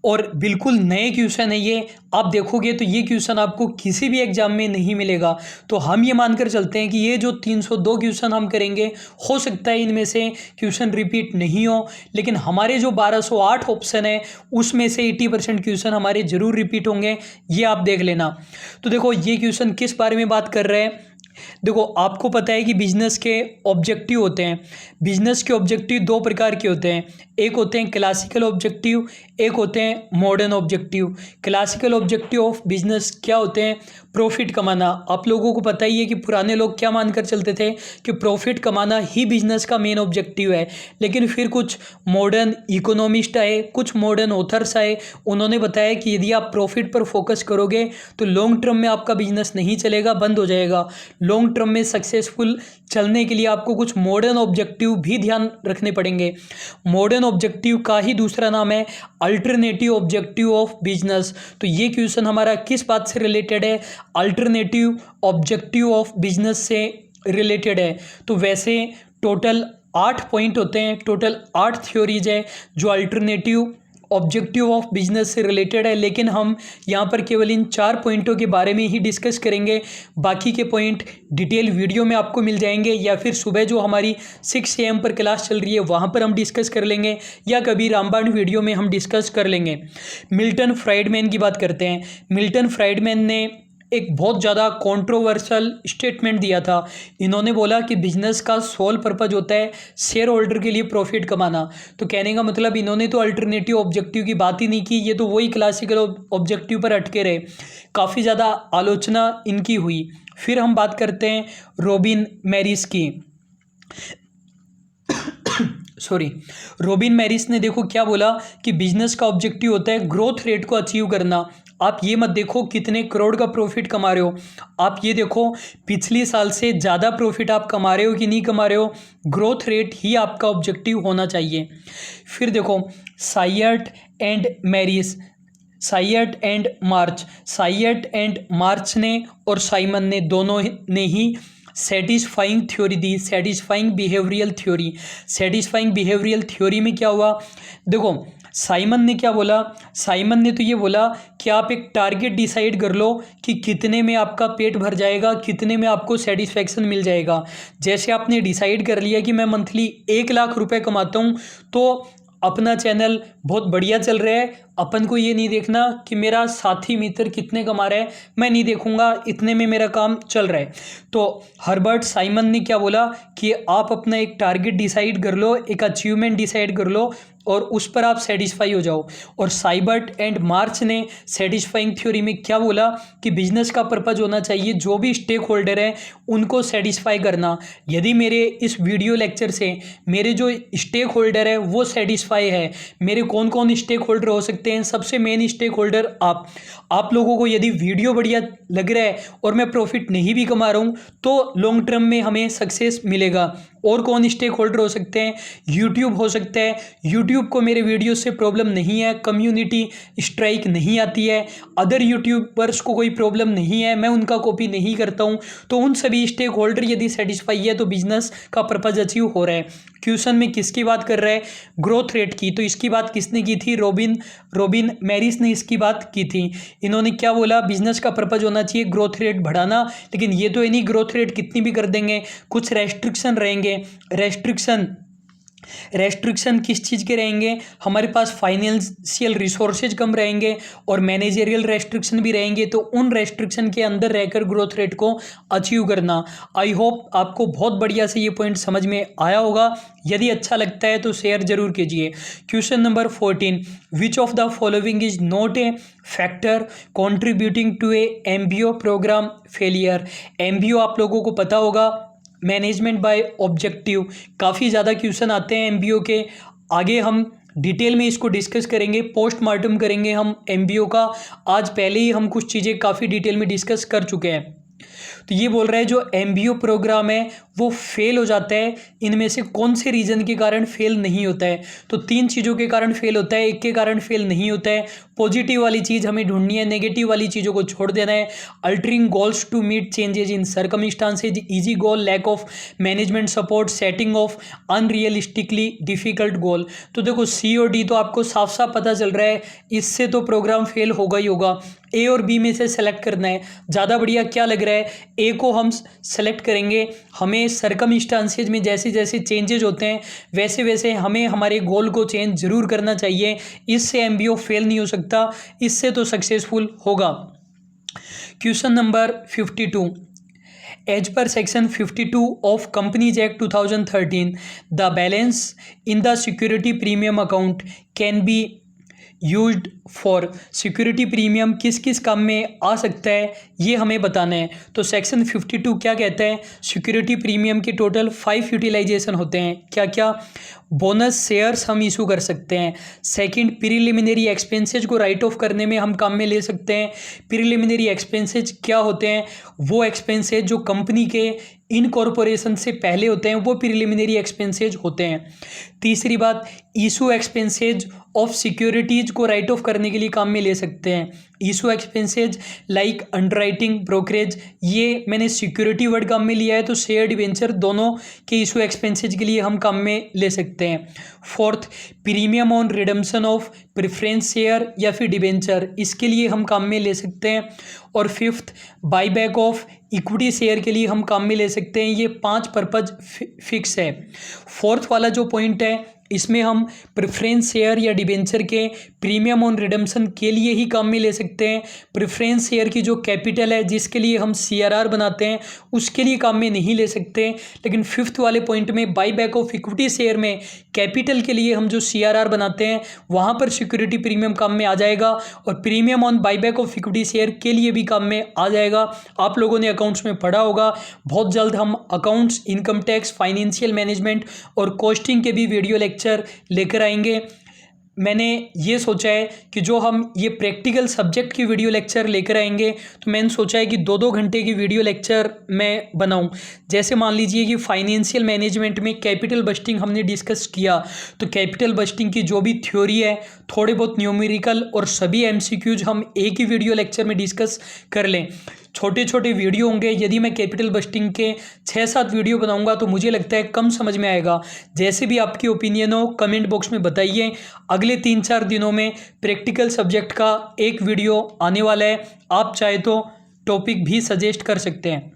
और बिल्कुल नए क्वेश्चन है ये, आप देखोगे तो ये क्वेश्चन आपको किसी भी एग्जाम में नहीं मिलेगा। तो हम ये मानकर चलते हैं कि ये जो 302 क्वेश्चन हम करेंगे, हो सकता है इनमें से क्वेश्चन रिपीट नहीं हो, लेकिन हमारे जो 1208 ऑप्शन है उसमें से 80% क्वेश्चन हमारे ज़रूर रिपीट होंगे, ये आप देख लेना। तो देखो ये क्वेश्चन किस बारे में बात कर रहे हैं। देखो आपको पता है कि बिजनेस के ऑब्जेक्टिव होते हैं। बिजनेस के ऑब्जेक्टिव दो प्रकार के होते हैं, एक होते हैं क्लासिकल ऑब्जेक्टिव, एक होते हैं modern objective. Classical objective of business क्या होते हैं? प्रॉफिट कमाना। आप लोगों को पता ही है कि पुराने लोग क्या मानकर चलते थे कि प्रॉफिट कमाना ही बिजनेस का मेन ऑब्जेक्टिव है, लेकिन फिर कुछ मॉडर्न इकोनॉमिस्ट आए, कुछ मॉडर्न ऑथर्स आए, उन्होंने बताया कि यदि आप प्रॉफिट पर फोकस करोगे तो लॉन्ग टर्म में आपका बिजनेस नहीं चलेगा, बंद हो जाएगा। लॉन्ग टर्म में सक्सेसफुल चलने के लिए आपको कुछ मॉडर्न ऑब्जेक्टिव भी ध्यान रखने पड़ेंगे। मॉडर्न ऑब्जेक्टिव का ही दूसरा नाम है अल्टरनेटिव ऑब्जेक्टिव ऑफ बिजनेस। तो ये क्वेश्चन हमारा किस बात से रिलेटेड है? अल्टरनेटिव ऑब्जेक्टिव ऑफ बिजनेस से रिलेटेड है। तो वैसे टोटल 8 पॉइंट होते हैं, टोटल 8 थ्योरीज है जो अल्टरनेटिव ऑब्जेक्टिव ऑफ बिजनेस से रिलेटेड है, लेकिन हम यहाँ पर केवल इन 4 पॉइंटों के बारे में ही डिस्कस करेंगे। बाकी के पॉइंट डिटेल वीडियो में आपको मिल जाएंगे, या फिर सुबह जो हमारी 6 AM पर क्लास चल रही है वहाँ पर हम डिस्कस कर लेंगे, या कभी रामबाण वीडियो में हम डिस्कस कर लेंगे। मिल्टन फ्राइडमैन की बात करते हैं। मिल्टन फ्राइडमैन ने एक बहुत ज़्यादा कंट्रोवर्शियल स्टेटमेंट दिया था। इन्होंने बोला कि बिजनेस का सोल पर्पज होता है शेयर होल्डर के लिए प्रॉफिट कमाना। तो कहने का मतलब इन्होंने तो अल्टरनेटिव ऑब्जेक्टिव की बात ही नहीं की, ये तो वही क्लासिकल ऑब्जेक्टिव पर अटके रहे। काफ़ी ज़्यादा आलोचना इनकी हुई। फिर हम बात करते हैं रॉबिन मैरिस की। रॉबिन मैरिस ने देखो क्या बोला कि बिजनेस का ऑब्जेक्टिव होता है ग्रोथ रेट को अचीव करना। आप ये मत देखो कितने करोड़ का प्रॉफिट कमा रहे हो, आप ये देखो पिछले साल से ज़्यादा प्रॉफिट आप कमा रहे हो कि नहीं कमा रहे हो। ग्रोथ रेट ही आपका ऑब्जेक्टिव होना चाहिए। फिर देखो साइयर्ट एंड मार्च ने और साइमन ने दोनों ने ही सेटिस्फाइंग थ्योरी दी, satisficing behavioural theory. Satisficing behavioural theory में क्या हुआ, देखो साइमन ने क्या बोला, साइमन ने तो ये बोला कि आप एक टारगेट डिसाइड कर लो कि कितने में आपका पेट भर जाएगा, कितने में आपको सेटिस्फैक्शन मिल जाएगा। जैसे आपने डिसाइड कर लिया कि मैं मंथली 1 लाख रुपए कमाता हूँ, तो अपना चैनल बहुत बढ़िया चल रहा है, अपन को ये नहीं देखना कि मेरा साथी मित्र कितने कमा रहा है, मैं नहीं देखूंगा, इतने में मेरा काम चल रहा है। तो हर्बर्ट साइमन ने क्या बोला कि आप अपना एक टारगेट डिसाइड कर लो, एक अचीवमेंट डिसाइड कर लो और उस पर आप सेटिस्फाई हो जाओ। और साइबर्ट एंड मार्च ने सेटिस्फाइंग थ्योरी में क्या बोला कि बिजनेस का पर्पज होना चाहिए जो भी स्टेक होल्डर है उनको सेटिस्फाई करना। यदि मेरे इस वीडियो लेक्चर से मेरे जो स्टेक होल्डर है वो सेटिस्फाई है, मेरे कौन कौन स्टेक होल्डर हो सकते हैं, सबसे मेन स्टेक होल्डर आप लोगों को यदि वीडियो बढ़िया लग रहा है और मैं प्रॉफिट नहीं भी कमा रहा हूँ तो लॉन्ग टर्म में हमें सक्सेस मिलेगा। और कौन स्टेक होल्डर हो सकते हैं, यूट्यूब हो सकता है, यूट्यूब को मेरे वीडियो से प्रॉब्लम नहीं है, कम्युनिटी स्ट्राइक नहीं आती है, अदर यूट्यूबर्स को कोई प्रॉब्लम नहीं है, मैं उनका कॉपी नहीं करता हूँ, तो उन सभी स्टेक होल्डर यदि सेटिस्फाई है तो बिजनेस का पर्पज अचीव हो रहा है। क्वेश्चन में किसकी बात कर रहा है, ग्रोथ रेट की, तो इसकी बात किसने की थी, रॉबिन मैरिस ने इसकी बात की थी। इन्होंने क्या बोला, बिजनेस का पर्पज होना चाहिए ग्रोथ रेट बढ़ाना, लेकिन ये तो नहीं ग्रोथ रेट कितनी भी कर देंगे, कुछ रेस्ट्रिक्शन रहेंगे। रेस्ट्रिक्शन किस चीज़ के रहेंगे, हमारे पास फाइनेंशियल रिसोर्सेज कम रहेंगे और मैनेजरियल रेस्ट्रिक्शन भी रहेंगे, तो उन रेस्ट्रिक्शन के अंदर रहकर ग्रोथ रेट को अचीव करना। आई होप आपको बहुत बढ़िया से ये पॉइंट समझ में आया होगा। यदि अच्छा लगता है तो शेयर जरूर कीजिए। Question number 14, which of the following is not a factor contributing to a MBO programme failure. MBO आप लोगों को पता होगा, मैनेजमेंट बाय ऑब्जेक्टिव, काफ़ी ज़्यादा क्वेश्चन आते हैं MBO के। आगे हम डिटेल में इसको डिस्कस करेंगे, पोस्टमार्टम करेंगे हम MBO का। आज पहले ही हम कुछ चीज़ें काफ़ी डिटेल में डिस्कस कर चुके हैं। तो ये बोल रहा है जो MBO प्रोग्राम है वो फेल हो जाता है, इनमें से कौन से रीज़न के कारण फेल नहीं होता है, तो 3 चीज़ों के कारण फेल होता है, एक के कारण फेल नहीं होता है। पॉजिटिव वाली चीज़ हमें ढूंढनी है, नेगेटिव वाली चीज़ों को छोड़ देना है। Altering goals to meet changes in circumstances, easy goal, lack of management support, setting of unrealistically difficult goal. तो देखो C और D तो आपको साफ साफ पता चल रहा है, इससे तो प्रोग्राम फेल होगा ही होगा। A और B में से सेलेक्ट करना है, ज़्यादा बढ़िया क्या लग रहा है, A को हम सेलेक्ट करेंगे। हमें सर्कमस्टांसेज में जैसे जैसे चेंजेज होते हैं वैसे वैसे हमें हमारे गोल को चेंज जरूर करना चाहिए, इससे MBO फेल नहीं हो सकता, इससे तो सक्सेसफुल होगा। Question number 52, as per section 52 of companies act 2013 the balance in the security premium account can be used for. Security premium किस किस काम में आ सकता है ये हमें बताना है। तो सेक्शन 52 क्या कहता है, सिक्योरिटी प्रीमियम के टोटल 5 यूटिलाइजेशन होते हैं। क्या क्या, बोनस शेयर्स हम इशू कर सकते हैं। सेकंड, प्रीलिमिनरी एक्सपेंसेज को राइट ऑफ करने में हम काम में ले सकते हैं। प्रीलिमिनरी एक्सपेंसेज क्या होते हैं, वो एक्सपेंसेज जो कंपनी के इनकॉर्पोरेशन से पहले होते हैं वो प्रीलिमिनरी एक्सपेंसेज होते हैं। तीसरी बात, इशू एक्सपेंसेज ऑफ सिक्योरिटीज को राइट ऑफ करने के लिए काम में ले सकते हैं। Issue expenses like underwriting, brokerage, ये मैंने सिक्योरिटी वर्ड काम में लिया है, तो शेयर डिवेंचर दोनों के इशू एक्सपेंसेज के लिए हम काम में ले सकते हैं। Fourth, premium on redemption of preference share या फिर डिवेंचर, इसके लिए हम काम में ले सकते हैं। और fifth, buyback of equity share के लिए हम काम में ले सकते हैं। ये 5 पर्पज फिक्स है। फोर्थ वाला जो पॉइंट है इसमें हम प्रेफरेंस शेयर या डिबेंचर के प्रीमियम ऑन रिडम्पशन के लिए ही काम में ले सकते हैं। प्रेफरेंस शेयर की जो कैपिटल है जिसके लिए हम CRR बनाते हैं उसके लिए काम में नहीं ले सकते। लेकिन फिफ्थ वाले पॉइंट में बाईबैक ऑफ इक्विटी शेयर में कैपिटल के लिए हम जो CRR बनाते हैं वहाँ पर सिक्योरिटी प्रीमियम काम में आ जाएगा और premium on buyback of equity share के लिए भी काम में आ जाएगा। आप लोगों ने अकाउंट्स में पढ़ा होगा, बहुत जल्द हम accounts, income tax, financial management और कॉस्टिंग के भी वीडियो लेक्चर लेकर आएंगे। मैंने ये सोचा है कि जो हम ये प्रैक्टिकल सब्जेक्ट की वीडियो लेक्चर लेकर आएंगे तो मैंने सोचा है कि 2-2 घंटे की वीडियो लेक्चर मैं बनाऊं। जैसे मान लीजिए कि फाइनेंशियल मैनेजमेंट में कैपिटल बस्टिंग हमने डिस्कस किया, तो कैपिटल बस्टिंग की जो भी थ्योरी है, थोड़े बहुत न्यूमेरिकल और सभी MCQs हम एक ही वीडियो लेक्चर में डिस्कस कर लें। छोटे छोटे वीडियो होंगे। यदि मैं कैपिटल बस्टिंग के 6-7 वीडियो बनाऊंगा तो मुझे लगता है कम समझ में आएगा। जैसे भी आपकी ओपिनियन हो कमेंट बॉक्स में बताइए। अगले 3-4 दिनों में प्रैक्टिकल सब्जेक्ट का एक वीडियो आने वाला है। आप चाहे तो टॉपिक भी सजेस्ट कर सकते हैं।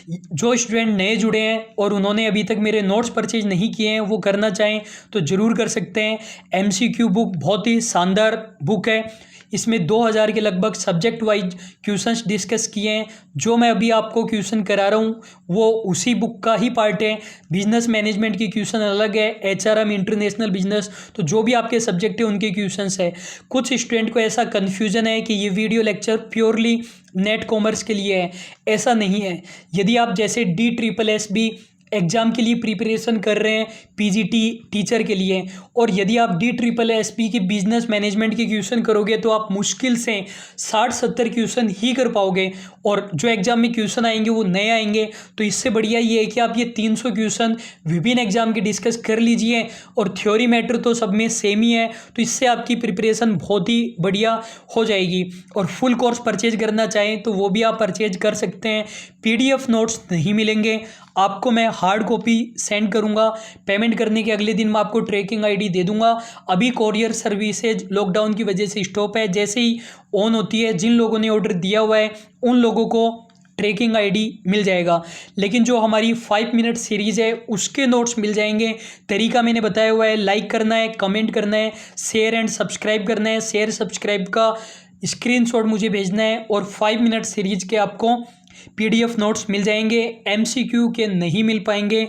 जो स्टूडेंट नए जुड़े हैं और उन्होंने अभी तक मेरे नोट्स परचेज नहीं किए हैं, वो करना चाहें तो ज़रूर कर सकते हैं। एमसीक्यू बुक बहुत ही शानदार बुक है। इसमें 2000 के लगभग सब्जेक्ट वाइज क्वेश्चंस डिस्कस किए हैं। जो मैं अभी आपको क्वेश्चन करा रहा हूँ वो उसी बुक का ही पार्ट है। बिजनेस मैनेजमेंट की क्वेश्चन अलग है, एचआरएम इंटरनेशनल बिजनेस, तो जो भी आपके सब्जेक्ट है उनके क्वेश्चंस है। कुछ स्टूडेंट को ऐसा कन्फ्यूजन है कि ये video lecture purely net commerce के लिए है। ऐसा नहीं है। यदि आप जैसे DSSB एग्ज़ाम के लिए प्रिपरेशन कर रहे हैं, पीजीटी टीचर के लिए, और यदि आप DSSB की बिजनेस मैनेजमेंट की क्वेश्चन करोगे तो आप मुश्किल से 60-70 क्वेश्चन ही कर पाओगे, और जो एग्ज़ाम में क्वेश्चन आएंगे वो नए आएंगे। तो इससे बढ़िया ये है कि आप ये 300 क्वेश्चन विभिन्न एग्जाम के डिस्कस कर लीजिए, और थ्योरी मैटर तो सब में सेम ही है। तो इससे आपकी प्रिपरेशन बहुत ही बढ़िया हो जाएगी। और फुल कोर्स परचेज करना चाहें तो वो भी आप परचेज कर सकते हैं। PDF नोट्स नहीं मिलेंगे आपको, मैं हार्ड कॉपी सेंड करूंगा। पेमेंट करने के अगले दिन मैं आपको ट्रैकिंग ID दे दूंगा। अभी कोरियर सर्विसेज लॉकडाउन की वजह से स्टॉप है। जैसे ही ऑन होती है, जिन लोगों ने ऑर्डर दिया हुआ है उन लोगों को ट्रैकिंग ID मिल जाएगा। लेकिन जो हमारी 5 मिनट सीरीज़ है उसके नोट्स मिल जाएंगे। तरीका मैंने बताया हुआ है, लाइक करना है, कमेंट करना है, शेयर एंड सब्सक्राइब करना है। शेयर सब्सक्राइब का स्क्रीनशॉट मुझे भेजना है और 5 मिनट सीरीज के आपको PDF नोट्स मिल जाएंगे। MCQ के नहीं मिल पाएंगे।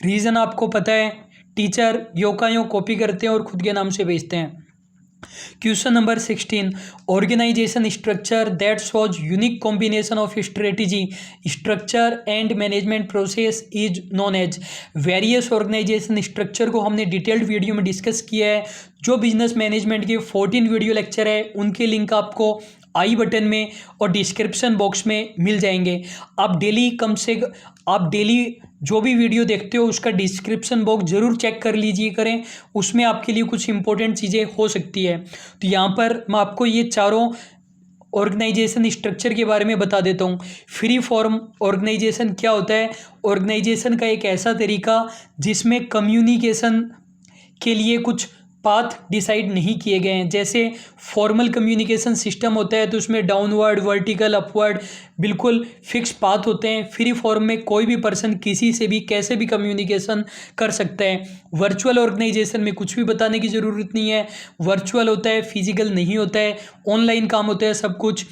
रीज़न आपको पता है, टीचर यो का यो कॉपी करते हैं और खुद के नाम से भेजते हैं। Question number 16, organisation structure that shows unique combination of strategy, structure and management process is known as. Various organisation structure को हमने डिटेल्ड वीडियो में डिस्कस किया है। जो बिजनेस मैनेजमेंट के 14 वीडियो लेक्चर है उनके लिंक आपको आई बटन में और डिस्क्रिप्शन बॉक्स में मिल जाएंगे। आप डेली जो भी वीडियो देखते हो उसका डिस्क्रिप्शन बॉक्स ज़रूर चेक कर लीजिए करें, उसमें आपके लिए कुछ इंपॉर्टेंट चीज़ें हो सकती है। तो यहाँ पर मैं आपको ये चारों ऑर्गेनाइजेशन स्ट्रक्चर के बारे में बता देता हूँ। फ्री फॉर्म ऑर्गेनाइजेशन क्या होता है? ऑर्गेनाइजेशन का एक ऐसा तरीका जिसमें कम्युनिकेशन के लिए कुछ पाथ डिसाइड नहीं किए गए हैं। जैसे फॉर्मल कम्युनिकेशन सिस्टम होता है तो उसमें डाउनवर्ड, वर्टिकल, अपवर्ड बिल्कुल फिक्स पाथ होते हैं। फ्री फॉर्म में कोई भी पर्सन किसी से भी कैसे भी कम्युनिकेशन कर सकता है। वर्चुअल ऑर्गेनाइजेशन में कुछ भी बताने की ज़रूरत नहीं है। वर्चुअल होता है, फिजिकल नहीं होता है, ऑनलाइन काम होता है सब कुछ।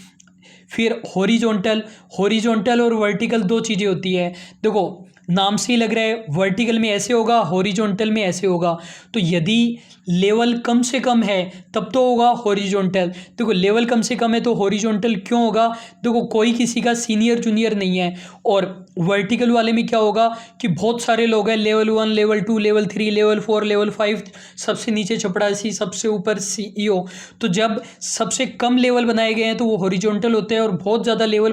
फिर हॉरिजॉन्टल और वर्टिकल दो चीज़ें होती है। देखो नाम से ही लग रहा है, वर्टिकल में ऐसे होगा, हॉरिजॉन्टल में ऐसे होगा। तो यदि लेवल कम से कम है तब तो होगा हॉरिजॉन्टल। देखो लेवल कम से कम है तो हॉरिजॉन्टल क्यों होगा? देखो कोई किसी का सीनियर जूनियर नहीं है। और वर्टिकल वाले में क्या होगा कि बहुत सारे लोग हैं, level 1, level 2, level 3, level 4, level 5, सबसे नीचे चपड़ासी, सबसे ऊपर CEO। तो जब सबसे कम लेवल बनाए गए हैं तो वो हॉरिजॉन्टल होते हैं, और बहुत ज़्यादा लेवल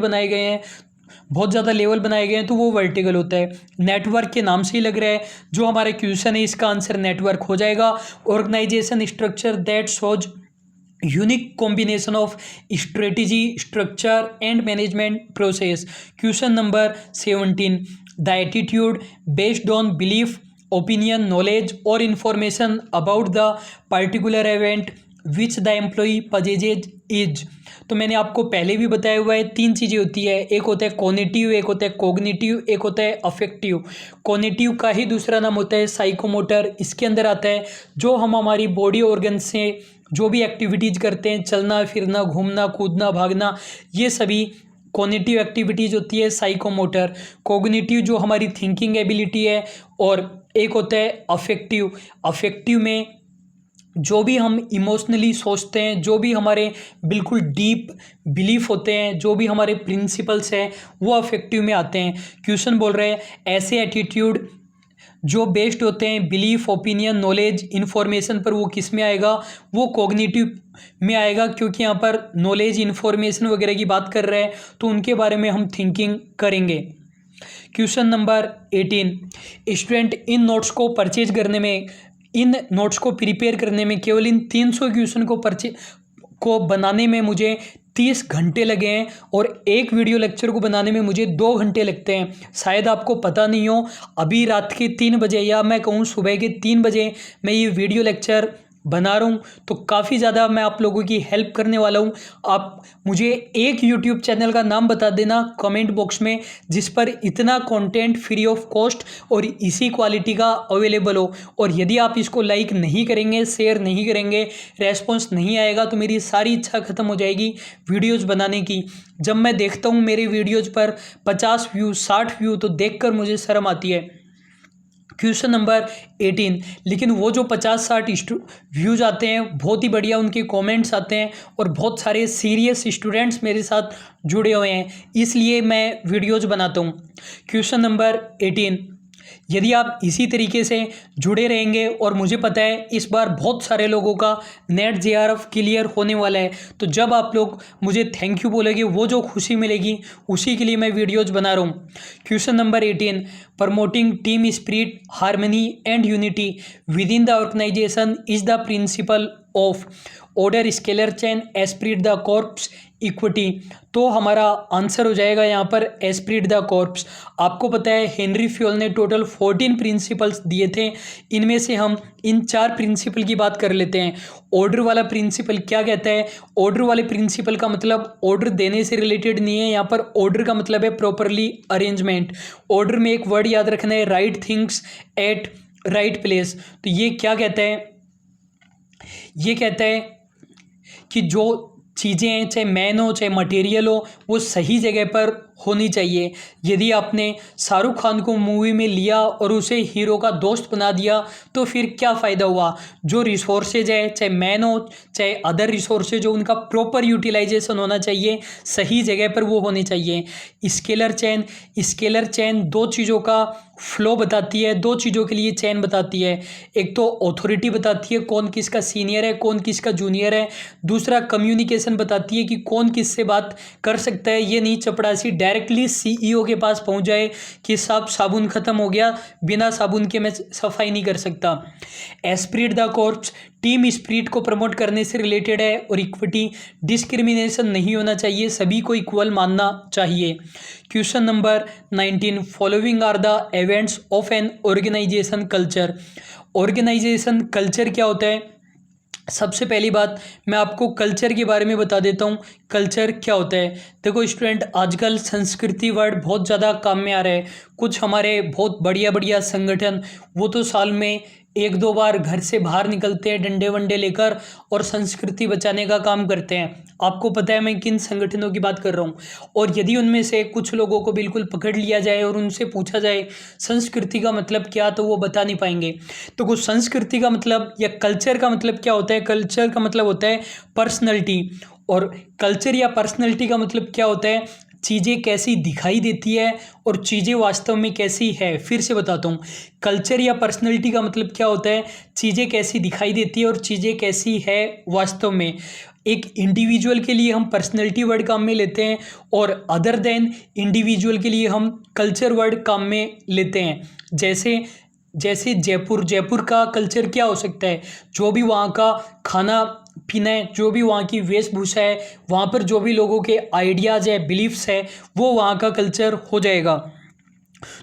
बनाए गए हैं तो वो वर्टिकल होता है। नेटवर्क के नाम से ही लग रहा है, जो हमारा क्वेश्चन है इसका आंसर नेटवर्क हो जाएगा। Organization structure that shows unique combination of strategy, structure and management process. Question number 17, the attitude based on belief, opinion, knowledge और information about the particular event which the employee possesses is. तो मैंने आपको पहले भी बताया हुआ है, 3 चीज़ें होती है। एक होता है कॉग्निटिव, एक होता है कोग्निटिव, एक होता है अफेक्टिव। कॉग्निटिव का ही दूसरा नाम होता है साइकोमोटर। इसके अंदर आता है जो हम हमारी बॉडी ऑर्गन से जो भी एक्टिविटीज़ करते हैं, चलना फिरना, घूमना, कूदना, भागना, ये सभी कॉग्निटिव एक्टिविटीज़ होती है साइकोमोटर। कोग्निटिव जो हमारी थिंकिंग एबिलिटी है। और एक होता है अफेक्टिव में जो भी हम इमोशनली सोचते हैं, जो भी हमारे बिल्कुल डीप बिलीफ होते हैं, जो भी हमारे प्रिंसिपल्स हैं, वो अफेक्टिव में आते हैं। क्वेश्चन बोल रहे हैं ऐसे एटीट्यूड जो बेस्ड होते हैं बिलीफ, ओपिनियन, नॉलेज, इन्फॉर्मेशन पर, वो किस में आएगा? वो कॉग्निटिव में आएगा, क्योंकि यहाँ पर नॉलेज, इन्फॉर्मेशन वगैरह की बात कर रहे हैं तो उनके बारे में हम थिंकिंग करेंगे। Question number 18, student in notes को प्रिपेयर करने में केवल इन 300 क्वेश्चन को बनाने में मुझे 30 घंटे लगे हैं और एक वीडियो लेक्चर को बनाने में मुझे 2 घंटे लगते हैं। शायद आपको पता नहीं हो, अभी रात के 3 बजे या मैं कहूँ सुबह के 3 बजे मैं ये वीडियो लेक्चर बना रहा हूँ। तो काफ़ी ज़्यादा मैं आप लोगों की हेल्प करने वाला हूँ। आप मुझे एक यूट्यूब चैनल का नाम बता देना कमेंट बॉक्स में जिस पर इतना कंटेंट फ्री ऑफ कॉस्ट और इसी क्वालिटी का अवेलेबल हो। और यदि आप इसको लाइक नहीं करेंगे, शेयर नहीं करेंगे, रेस्पॉन्स नहीं आएगा तो मेरी सारी इच्छा ख़त्म हो जाएगी वीडियोज़ बनाने की। जब मैं देखता हूँ मेरे वीडियोज़ पर 50 व्यू 60 व्यू तो देखकर मुझे शर्म आती है। क्वेश्चन नंबर 18, लेकिन वो जो 50-60 व्यूज़ आते हैं बहुत ही बढ़िया, उनके कमेंट्स आते हैं और बहुत सारे सीरियस स्टूडेंट्स मेरे साथ जुड़े हुए हैं, इसलिए मैं वीडियोज़ बनाता हूँ। क्वेश्चन नंबर 18, यदि आप इसी तरीके से जुड़े रहेंगे और मुझे पता है इस बार बहुत सारे लोगों का नेट जेआरएफ क्लियर होने वाला है, तो जब आप लोग मुझे थैंक यू बोलेंगे वो जो खुशी मिलेगी उसी के लिए मैं वीडियोज़ बना रहा हूँ। Question number 18, promoting team spirit, harmony and unity within the organisation is the principle of order, scalar chain, esprit de corps, equity. तो हमारा आंसर हो जाएगा यहाँ पर एस्पिरिट द कॉर्प्स। आपको पता है हेनरी फ्योल ने टोटल 14 प्रिंसिपल्स दिए थे, इनमें से हम इन 4 प्रिंसिपल की बात कर लेते हैं। ऑर्डर वाला प्रिंसिपल क्या कहता है? ऑर्डर वाले प्रिंसिपल का मतलब ऑर्डर देने से रिलेटेड नहीं है, यहाँ पर ऑर्डर का मतलब है प्रॉपरली अरेंजमेंट। ऑर्डर में एक वर्ड याद रखना है, right things at right place. तो ये क्या कहता है? ये कहता है कि जो चीज़ें हैं, चाहे मैन हो चाहे मटेरियल हो, वो सही जगह पर होनी चाहिए। यदि आपने शाहरुख खान को मूवी में लिया और उसे हीरो का दोस्त बना दिया तो फिर क्या फ़ायदा हुआ? जो रिसोर्सेज है, चाहे मैन हो चाहे अदर रिसोर्सेज हो, उनका प्रॉपर यूटिलाइजेशन होना चाहिए, सही जगह पर वो होनी चाहिए। स्केलर चेन 2 चीज़ों का फ्लो बताती है, 2 चीज़ों के लिए चैन बताती है। एक तो ऑथोरिटी बताती है, कौन किसका सीनियर है, कौन किसका जूनियर है। दूसरा कम्युनिकेशन बताती है कि कौन किससे बात कर सकता है। ये नहीं चपड़ासी डायरेक्टली सीईओ के पास पहुंच जाए कि साहब साबुन ख़त्म हो गया, बिना साबुन के मैं सफाई नहीं कर सकता। Spirit de corps team spirit को प्रमोट करने से रिलेटेड है। और इक्विटी, डिस्क्रिमिनेशन नहीं होना चाहिए, सभी को इक्वल मानना चाहिए। Question number 19, following are the events of an organisation culture. Organisation culture क्या होता है? सबसे पहली बात मैं आपको कल्चर के बारे में बता देता हूँ। कल्चर क्या होता है? देखो स्टूडेंट, आजकल संस्कृति वर्ड बहुत ज़्यादा काम में आ रहा है। कुछ हमारे बहुत बढ़िया बढ़िया संगठन वो तो साल में 1-2 बार घर से बाहर निकलते हैं डंडे वंडे लेकर और संस्कृति बचाने का काम करते हैं। आपको पता है मैं किन संगठनों की बात कर रहा हूँ। और यदि उनमें से कुछ लोगों को बिल्कुल पकड़ लिया जाए और उनसे पूछा जाए संस्कृति का मतलब क्या, तो वो बता नहीं पाएंगे। तो कुछ संस्कृति का मतलब या कल्चर का मतलब क्या होता है? कल्चर का मतलब होता है पर्सनैलिटी। और कल्चर या पर्सनैलिटी का मतलब क्या होता है? चीज़ें कैसी दिखाई देती है और चीज़ें वास्तव में कैसी है। फिर से बताता हूँ, कल्चर या पर्सनैलिटी का मतलब क्या होता है? चीज़ें कैसी दिखाई देती है और चीज़ें कैसी है वास्तव में। एक इंडिविजुअल के लिए हम पर्सनैलिटी वर्ड काम में लेते हैं और अदर देन इंडिविजुअल के लिए हम कल्चर वर्ड काम में लेते हैं। जैसे जयपुर का कल्चर क्या हो सकता है? जो भी वहाँ का खाना पीना है, जो भी वहाँ की वेशभूषा है, वहाँ पर जो भी लोगों के आइडियाज़ है, बिलीफ्स है, वो वहाँ का कल्चर हो जाएगा।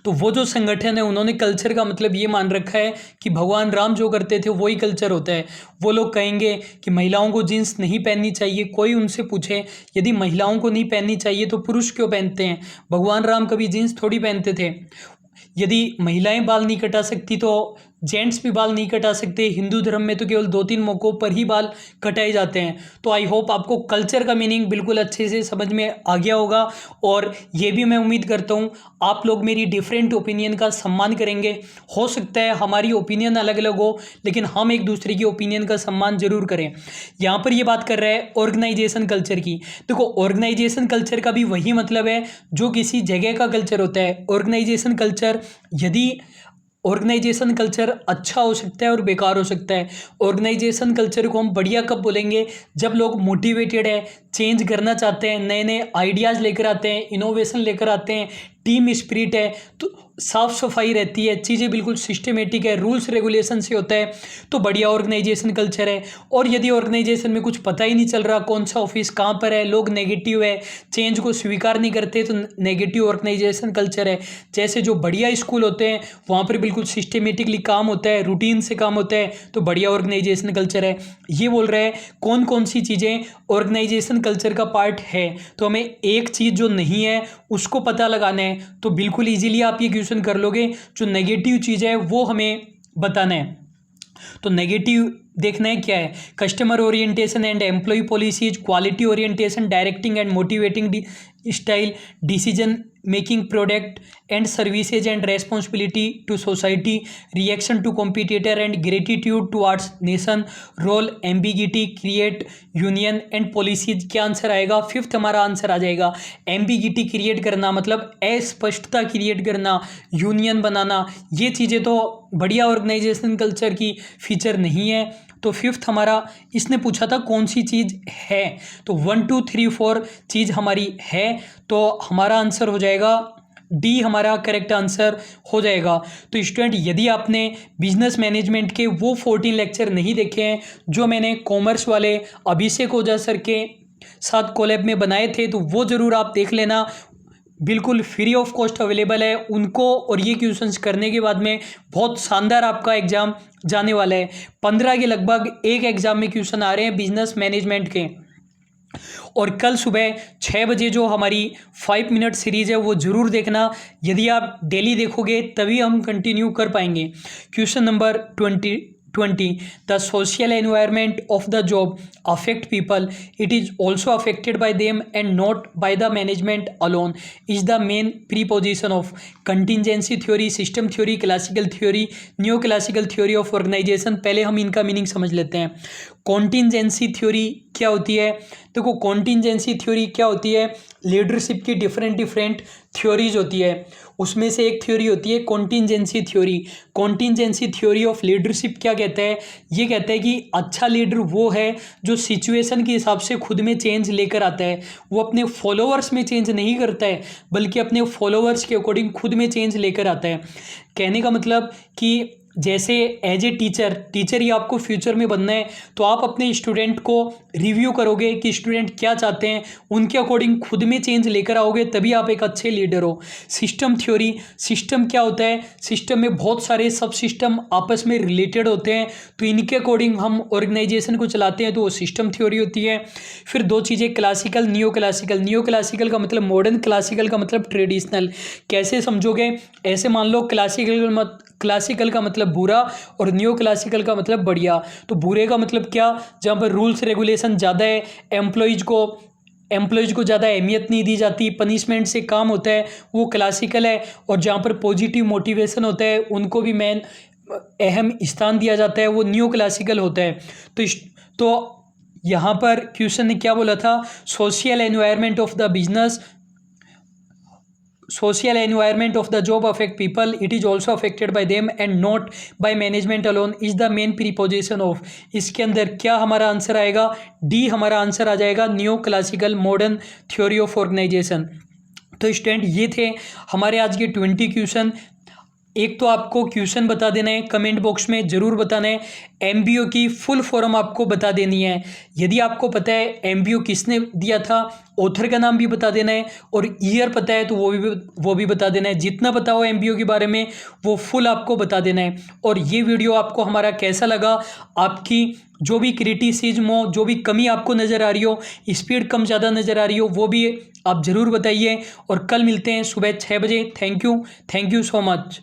तो वो जो संगठन है उन्होंने कल्चर का मतलब ये मान रखा है कि भगवान राम जो करते थे वही कल्चर होता है। वो लोग कहेंगे कि महिलाओं को जीन्स नहीं पहननी चाहिए। कोई उनसे पूछे यदि महिलाओं को नहीं पहननी चाहिए तो पुरुष क्यों पहनते हैं? भगवान राम कभी जीन्स थोड़ी पहनते थे। यदि महिलाएं बाल नहीं कटा सकती तो जेंट्स भी बाल नहीं कटा सकते। हिंदू धर्म में तो केवल 2-3 मौक़ों पर ही बाल कटाए जाते हैं। तो आई होप आपको कल्चर का मीनिंग बिल्कुल अच्छे से समझ में आ गया होगा। और ये भी मैं उम्मीद करता हूँ आप लोग मेरी डिफरेंट ओपिनियन का सम्मान करेंगे। हो सकता है हमारी ओपिनियन अलग अलग हो, लेकिन हम एक दूसरे की ओपिनियन का सम्मान जरूर करें। यहाँ पर ये बात कर रहा है ऑर्गेनाइजेशन कल्चर की। देखो ऑर्गेनाइजेशन कल्चर का भी वही मतलब है जो किसी जगह का कल्चर होता है। ऑर्गेनाइजेशन कल्चर, यदि ऑर्गेनाइजेशन कल्चर अच्छा हो सकता है और बेकार हो सकता है। ऑर्गेनाइजेशन कल्चर को हम बढ़िया कब बोलेंगे? जब लोग मोटिवेटेड है, चेंज करना चाहते हैं, नए नए आइडियाज़ लेकर आते हैं, इनोवेशन लेकर आते हैं, टीम स्पिरिट है। तो साफ़ सफाई रहती है, चीज़ें बिल्कुल सिस्टमेटिक है, रूल्स रेगुलेशन से होता है, तो बढ़िया ऑर्गेनाइजेशन कल्चर है। और यदि ऑर्गेनाइजेशन में कुछ पता ही नहीं चल रहा कौन सा ऑफिस कहाँ पर है, लोग नेगेटिव है, चेंज को स्वीकार नहीं करते, तो नेगेटिव ऑर्गेनाइजेशन कल्चर है। जैसे जो बढ़िया स्कूल होते हैं वहाँ पर बिल्कुल सिस्टमेटिकली काम होता है, रूटीन से काम होता है, तो बढ़िया ऑर्गेनाइजेशन कल्चर है। ये बोल रहे हैं कौन कौन सी चीज़ें ऑर्गेनाइजेशन कल्चर का पार्ट है। तो हमें एक चीज़ जो नहीं है उसको पता लगाना है, तो बिल्कुल इजीली आप ये क्वेश्चन कर लोगे। जो नेगेटिव चीज़ है वो हमें बताना है। तो नेगेटिव देखना है क्या है, customer orientation and employ policies, quality orientation, directing and motivating style, decision making, product and services and responsibility to society, reaction to competitor and gratitude towards nation, role, ambiguity, create union and policies. क्या answer आएगा? Fifth हमारा answer आ जाएगा ambiguity create करना, मतलब अस्पष्टता create करना, union बनाना। ये चीज़ें तो बढ़िया ऑर्गेनाइजेशन कल्चर की फीचर नहीं है। तो फिफ्थ हमारा इसने पूछा था कौन सी चीज़ है, तो 1 2 3 4 चीज़ हमारी है, तो हमारा आंसर हो जाएगा डी, हमारा करेक्ट आंसर हो जाएगा। तो स्टूडेंट यदि आपने बिजनेस मैनेजमेंट के वो 14 लेक्चर नहीं देखे हैं जो मैंने कॉमर्स वाले अभिषेक ओझा सर के साथ कोलैब में बनाए थे, तो वो ज़रूर आप देख लेना, बिल्कुल फ्री ऑफ कॉस्ट अवेलेबल है उनको। और ये क्वेश्चंस करने के बाद में बहुत शानदार आपका एग्ज़ाम जाने वाला है। 15 के लगभग एक एग्ज़ाम में क्वेश्चन आ रहे हैं बिजनेस मैनेजमेंट के। और कल सुबह 6 बजे जो हमारी 5 मिनट सीरीज़ है वो ज़रूर देखना। यदि आप डेली देखोगे तभी हम कंटिन्यू कर पाएंगे। Question number 20 the social environment of the job affect people, it is also affected by them and not by the management alone, is the main preposition of contingency theory, system theory, classical theory, neoclassical theory of organization। पहले हम इनका meaning समझ लेते हैं। Contingency theory क्या होती है? देखो कॉन्टिजेंसी थ्योरी क्या होती है, लीडरशिप की डिफरेंट थ्योरीज होती है, उसमें से एक थ्योरी होती है contingency theory. Contingency theory of leadership क्या कहता है? ये कहता है कि अच्छा लीडर वो है जो सिचुएशन के हिसाब से खुद में चेंज लेकर आता है। वो अपने फॉलोअर्स में चेंज नहीं करता है बल्कि अपने फॉलोअर्स के अकॉर्डिंग खुद में चेंज लेकर आता है। कहने का मतलब कि जैसे एज ए टीचर ही आपको फ्यूचर में बनना है, तो आप अपने स्टूडेंट को रिव्यू करोगे कि स्टूडेंट क्या चाहते हैं, उनके अकॉर्डिंग खुद में चेंज लेकर आओगे, तभी आप एक अच्छे लीडर हो। सिस्टम थ्योरी, सिस्टम क्या होता है? सिस्टम में बहुत सारे सब सिस्टम आपस में रिलेटेड होते हैं, तो इनके अकॉर्डिंग हम ऑर्गेनाइजेशन को चलाते हैं, तो वो सिस्टम थ्योरी होती है। फिर दो चीज़ें classical, new classical. New classical का मतलब मॉडर्न, क्लासिकल का मतलब ट्रेडिशनल। कैसे समझोगे? ऐसे मान लो क्लासिकल का मतलब बुरा और न्यू क्लासिकल का मतलब बढ़िया। तो बुरे का मतलब क्या? जहाँ पर रूल्स रेगुलेशन ज़्यादा है, एम्प्लॉयज़ को ज़्यादा अहमियत नहीं दी जाती, पनिशमेंट से काम होता है, वो क्लासिकल है। और जहाँ पर पॉजिटिव मोटिवेशन होता है उनको भी मेन अहम स्थान दिया जाता है, वो न्यू क्लासिकल होता है। तो यहाँ पर क्वेश्चन ने क्या बोला था? Social environment of the business, social environment of the job affect people, it is also affected by them and not by management alone, is the main preposition of। इसके अंदर क्या हमारा आंसर आएगा? डी हमारा आंसर आ जाएगा, new classical modern theory of organisation. तो student ये थे हमारे आज के 20 क्वेश्चन। एक तो आपको क्वेश्चन बता देना है, कमेंट बॉक्स में ज़रूर बताना है। एमबीओ की फुल फॉर्म आपको बता देनी है। यदि आपको पता है एमबीओ किसने दिया था, ऑथर का नाम भी बता देना है, और ईयर पता है तो वो भी बता देना है। जितना पता हो एमबीओ के बारे में वो फुल आपको बता देना है। और ये वीडियो आपको हमारा कैसा लगा? आपकी जो भी क्रिटिसिज्म हो, जो भी कमी आपको नज़र आ रही हो, स्पीड कम ज़्यादा नज़र आ रही हो, वो भी आप ज़रूर बताइए। और कल मिलते हैं सुबह 6 बजे। Thank you so much.